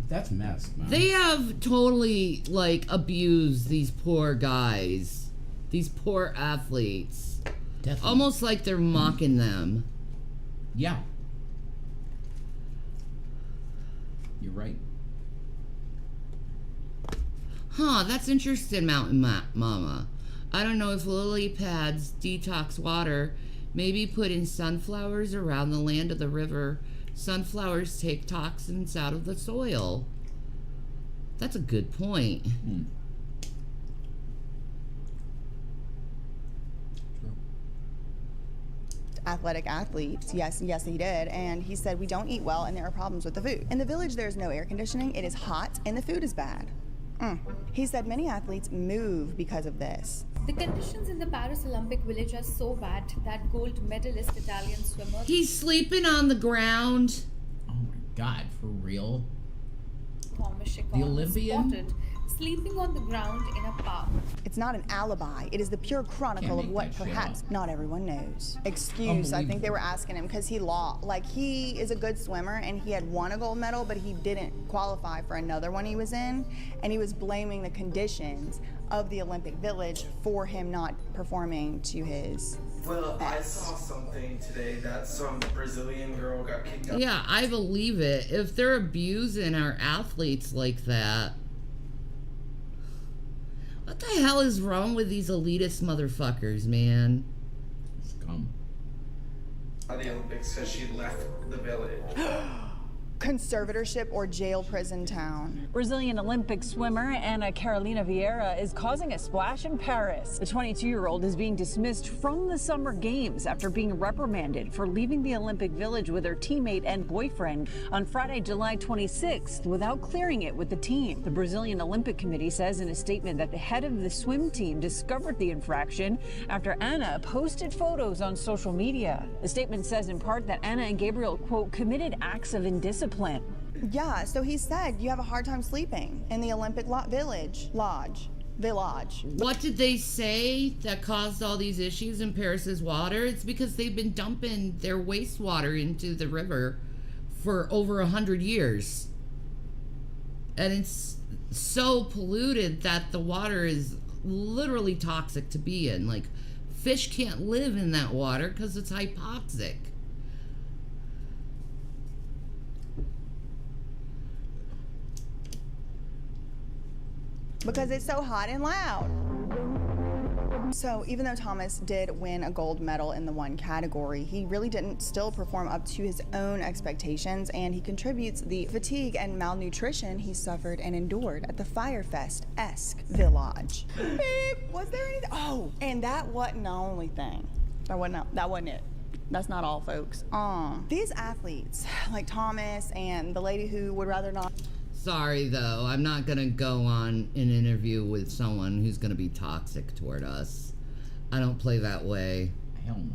That's messed, man. They have totally, like, abused these poor guys. These poor athletes. Definitely. Almost like they're mocking them. Yeah. You're right. Huh, that's interesting, Mountain Mama. I don't know if lily pads detox water. Maybe putting sunflowers around the land of the river. Sunflowers take toxins out of the soil. That's a good point. Athletic athletes. Yes, he did. And he said, we don't eat well and there are problems with the food. In the village, there's no air conditioning. It is hot and the food is bad. He said many athletes move because of this. The conditions in the Paris Olympic Village are so bad that gold medalist Italian swimmer... He's sleeping on the ground. Oh my God, for real? Thomas The Olympian? spotted sleeping on the ground in a park. It's not an alibi. It is the pure chronicle of what perhaps not everyone knows. Excuse, I think they were asking him because he lost. Like, he is a good swimmer and he had won a gold medal, but he didn't qualify for another one he was in. And he was blaming the conditions of the Olympic Village for him not performing to his Well, I best. saw something today that some Brazilian girl got kicked out. Yeah, I believe it. If they're abusing our athletes like that, what the hell is wrong with these elitist motherfuckers, man? Scum. At the Olympics because she left the village. Conservatorship or jail prison town. Brazilian Olympic swimmer Ana Carolina Vieira is causing a splash in Paris. The 22-year-old is being dismissed from the Summer Games after being reprimanded for leaving the Olympic Village with her teammate and boyfriend on Friday, July 26th, without clearing it with the team. The Brazilian Olympic Committee says in a statement that the head of the swim team discovered the infraction after Ana posted photos on social media. The statement says in part that Ana and Gabriel, quote, committed acts of indiscipline. Yeah, so he said you have a hard time sleeping in the Olympic Village. What did they say that caused all these issues in Paris's water? It's because they've been dumping their wastewater into the river for over 100 years. And it's so polluted that the water is literally toxic to be in. Like, fish can't live in that water because it's hypoxic. Because it's so hot and loud. So even though Thomas did win a gold medal in the one category, he really didn't still perform up to his own expectations, and he contributes the fatigue and malnutrition he suffered and endured at the Firefest-esque village. Beep. Was there anything? Oh, and that wasn't the only thing. That wasn't it. That's not all, folks. These athletes, like Thomas and the lady who would rather not... Sorry, though. I'm not going to go on an interview with someone who's going to be toxic toward us. I don't play that way. Hell no.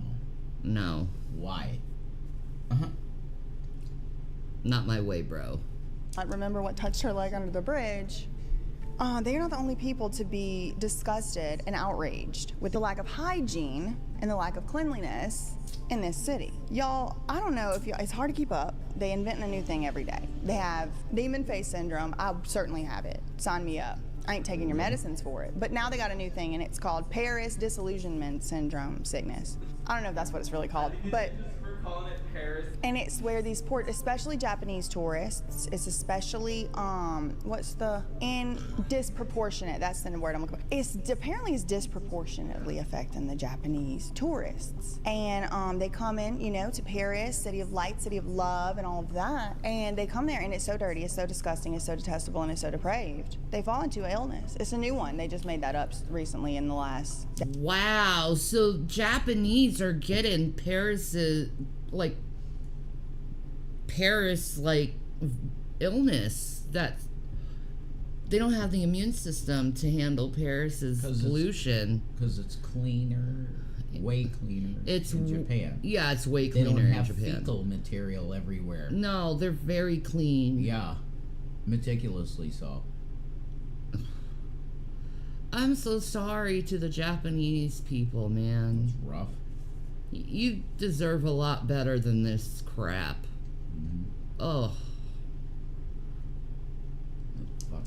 No. Why? Not my way, bro. I remember what touched her leg under the bridge. They're not the only people to be disgusted and outraged with the lack of hygiene and the lack of cleanliness in this city. Y'all, I don't know if it's hard to keep up. They invent a new thing every day. They have demon face syndrome. I certainly have it. Sign me up. I ain't taking your medicines for it. But now they got a new thing, and it's called Paris disillusionment syndrome sickness. I don't know if that's what it's really called, but... calling it Paris. And it's where these especially Japanese tourists, it's especially, disproportionate, that's the word I'm looking for. Apparently it's disproportionately affecting the Japanese tourists. And they come in, to Paris, city of light, city of love, and all of that. And they come there and it's so dirty, it's so disgusting, it's so detestable, and it's so depraved. They fall into illness. It's a new one. They just made that up recently in the last... Wow, so Japanese are getting Paris, Paris like illness that they don't have the immune system to handle Paris's pollution. Because it's cleaner, way cleaner in Japan. Yeah, it's way They cleaner don't in have Japan. fecal material everywhere. No, they're very clean. Yeah, meticulously so. I'm so sorry to the Japanese people, man. It's rough. You deserve a lot better than this crap. Oh.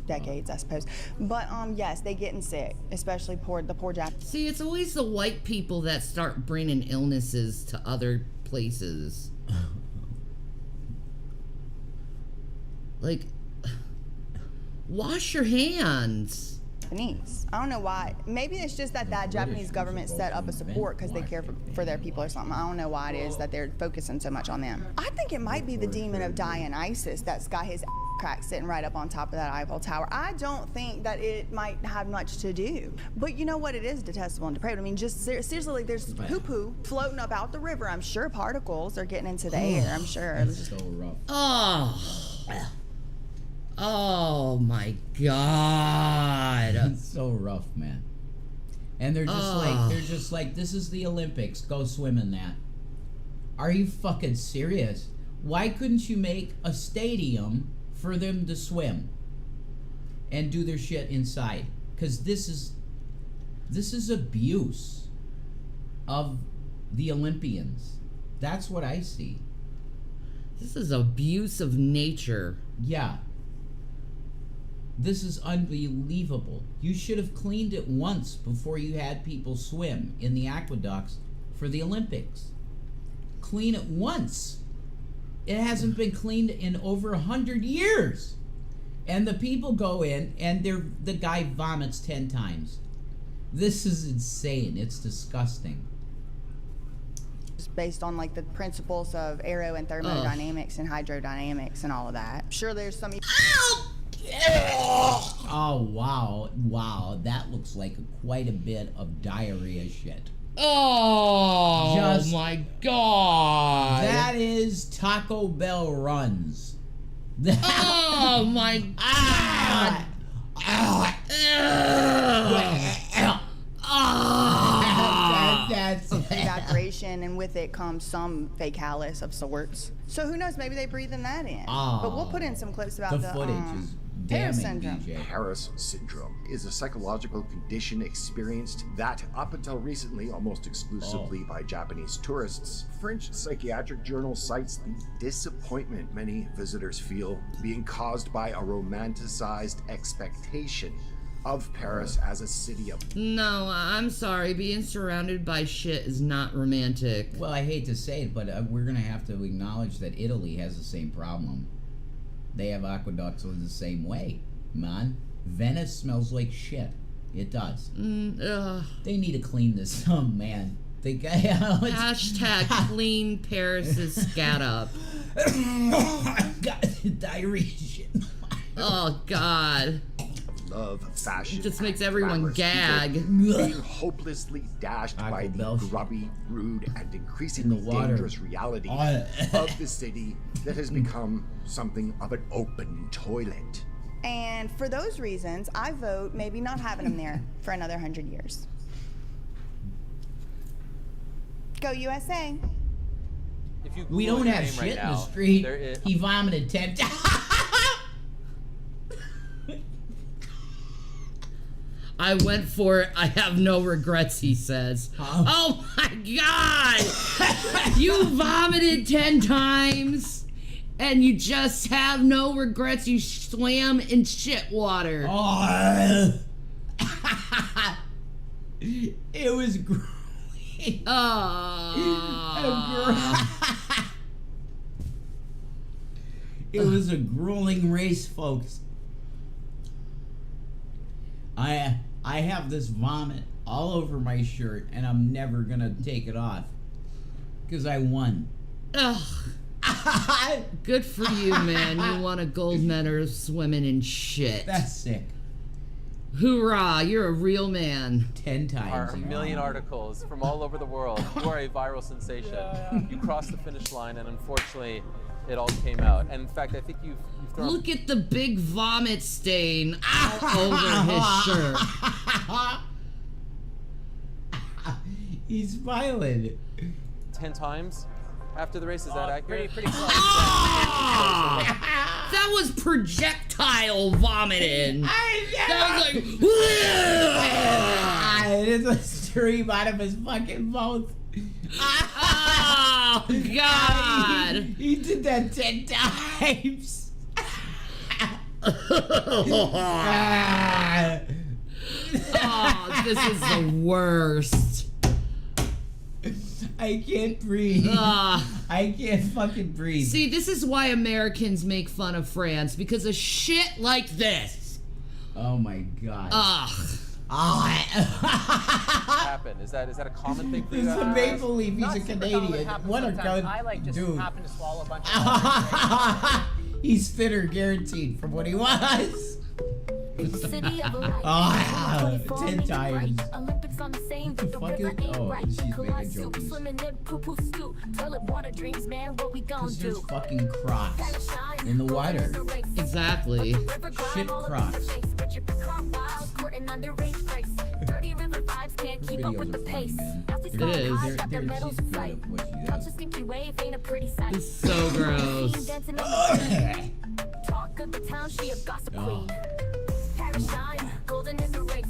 Decades, I suppose. But yes, they getting sick, especially the poor Japanese. See, it's always the white people that start bringing illnesses to other places. Like, wash your hands. I don't know why. Maybe it's just that Japanese government set up a support because they care for their people or something. I don't know why it is that they're focusing so much on them. I think it might be the demon of Dionysus that's got his crack sitting right up on top of that Eiffel Tower. I don't think that it might have much to do. But you know what? It is detestable and depraved. I mean, just seriously, like, there's poo-poo floating up out the river. I'm sure particles are getting into the air. I'm sure. It's so rough. Oh my God. It's so rough, man. And they're just like, this is the Olympics. Go swim in that. Are you fucking serious? Why couldn't you make a stadium for them to swim and do their shit inside? Because this is abuse of the Olympians. That's what I see. This is abuse of nature. Yeah. This is unbelievable. You should have cleaned it once before you had people swim in the aqueducts for the Olympics. Clean it once. It hasn't been cleaned in over 100 years. And the people go in and the guy vomits 10 times. This is insane. It's disgusting. Just based on like the principles of aero and thermodynamics and hydrodynamics and all of that. Sure, there's some. Oh, wow, that looks like quite a bit of diarrhea shit. Oh, my God. That is Taco Bell runs. Oh, my God. That's evaporation, and with it comes some fecalis of sorts. So who knows? Maybe they breathing that in. But we'll put in some clips about the footage is Paris damning, syndrome. DJ. Paris syndrome is a psychological condition experienced that, up until recently, almost exclusively by Japanese tourists. French psychiatric journal cites the disappointment many visitors feel being caused by a romanticized expectation of Paris as a city of... No, I'm sorry. Being surrounded by shit is not romantic. Well, I hate to say it, but we're going to have to acknowledge that Italy has the same problem. They have aqueducts in the same way, man. Venice smells like shit. It does. They need to clean this up, man. Hashtag clean Paris' scat up. Got diarrhea shit. Oh, God. Love, fashion, it just makes everyone gag. Being hopelessly dashed by the grubby, rude, and increasingly dangerous reality of the city that has become something of an open toilet. And for those reasons, I vote maybe not having them there for another 100 years. Go USA. If you We don't have shit in the street. He vomited 10 times. I went for it. I have no regrets, he says. Oh my God! You vomited 10 times and you just have no regrets. You swam in shit water. Oh. It was great. It was a grueling race, folks. I have this vomit all over my shirt, and I'm never gonna take it off because I won. Ugh. Good for you, man. You won a gold medal swimming in shit. That's sick. Hoorah! You're a real man. 10 times. Are a million articles from all over the world. You are a viral sensation. You crossed the finish line, and unfortunately, it all came out. And in fact, I think you've thrown. Look at the big vomit stain over his shirt. He's smiling. 10 times after the race. Is that accurate? Pretty close. That was projectile vomiting. That was like. It is a stream out of his fucking mouth. Oh, God. He did that 10 times. Oh, this is the worst. I can't breathe. I can't fucking breathe. See, this is why Americans make fun of France, because of shit like this. Oh my God. Happen? Is that a common thing for you? It's a maple leaf. He's a Canadian. What a good I like just dude. happen to swallow a bunch of He's fitter, guaranteed, from what he was. 10 times. Oh, she's making jokes. Because there's fucking crocs in the water. Exactly. Shit crocs. Videos are funny, man. It is. She's good at what she does. It's so gross. Talk of the town, she a gossip queen. Paris shine, golden in the race.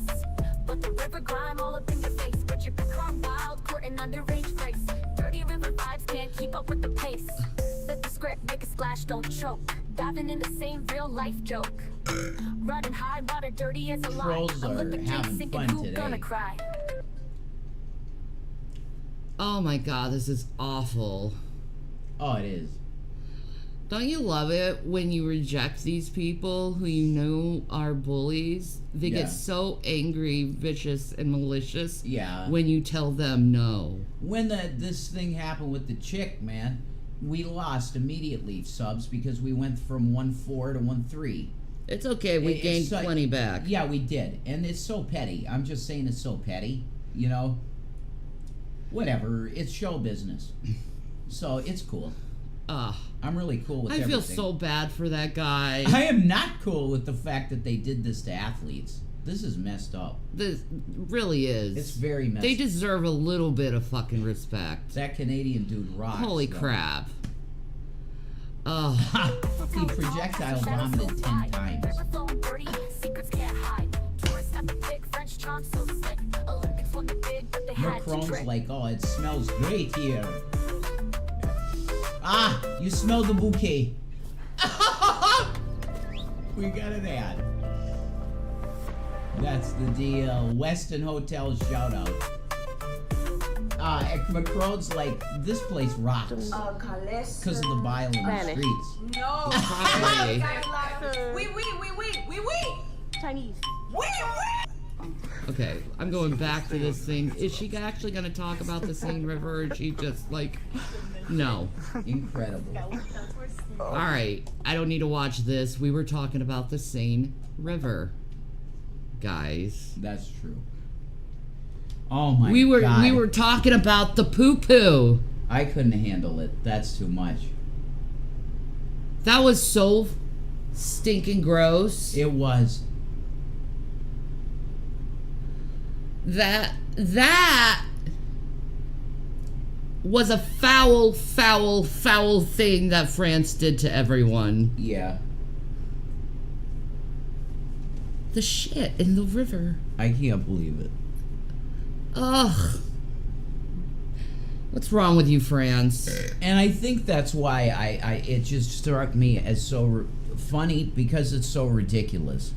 But the river grime all up in your face. But you become wild, courting underage grace. Dirty river vibes can't keep up with the pace. Let the script make a splash, don't choke. Diving in the same real life joke. Running high, water dirty as a lie. Trolls I'm are with the king having sinking, fun who today. gonna cry? Oh my God, this is awful. Oh, it is. Don't you love it when you reject these people who you know are bullies? They Yeah. get so angry, vicious, and malicious Yeah. when you tell them no. When this thing happened with the chick, man, we lost immediately subs because we went from 1.4 to 1.3. It's okay, we gained so- plenty back. Yeah, we did. And it's so petty. I'm just saying it's so petty, you know? Whatever, it's show business. So it's cool. I'm really cool with I everything. feel so bad for that guy. I am not cool with the fact that they did this to athletes. This is messed up. This really is. It's very messed up. They deserve a little bit of fucking respect. That Canadian dude rocks. Holy though. crap. He projectile vomited 10 times. Macron's like, oh, it smells great here. You smell the bouquet. We got an ad. That's the deal. Westin Hotel shout out. Macron's like, this place rocks. Because of the bile in the streets. No. Probably. Oui. Chinese. Oui. Okay, I'm going back to this thing. Is she actually going to talk about the Seine River, or is she just like, no? Incredible. Alright, I don't need to watch this. We were talking about the Seine River, guys. That's true. Oh my God. We were talking about the poo-poo. I couldn't handle it. That's too much. That was so stinking gross. It was. That was a foul thing that France did to everyone. Yeah. The shit in the river. I can't believe it. Ugh. What's wrong with you, France? And I think that's why it just struck me as so funny, because it's so ridiculous.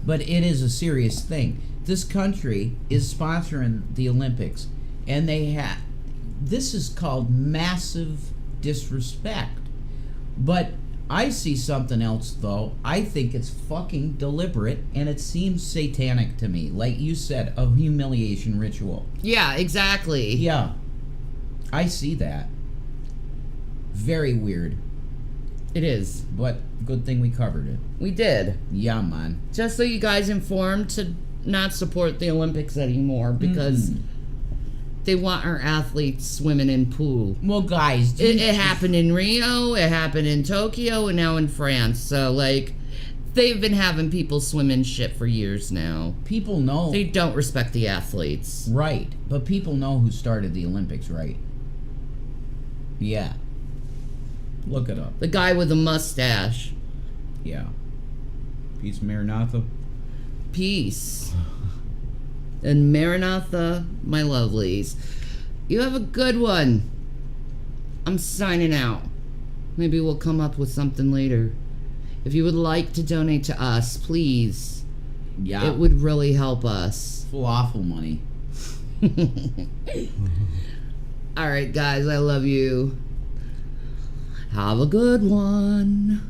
But it is a serious thing. This country is sponsoring the Olympics, and this is called massive disrespect. But I see something else, though. I think it's fucking deliberate, and it seems satanic to me. Like you said, a humiliation ritual. Yeah, exactly. Yeah. I see that. Very weird. It is. But good thing we covered it. We did. Yeah, man. Just so you guys informed to not support the Olympics anymore, because They want our athletes swimming in pool. Well, guys, it happened in Rio, it happened in Tokyo, and now in France. So, like, they've been having people swim in shit for years now. People know. They don't respect the athletes. Right. But people know who started the Olympics, right? Yeah. Look it up. The guy with the mustache. Yeah. Peace, Maranatha. Peace. And Maranatha, my lovelies. You have a good one. I'm signing out. Maybe we'll come up with something later. If you would like to donate to us, please. Yeah. It would really help us. Falafel money. All right, guys, I love you. Have a good one.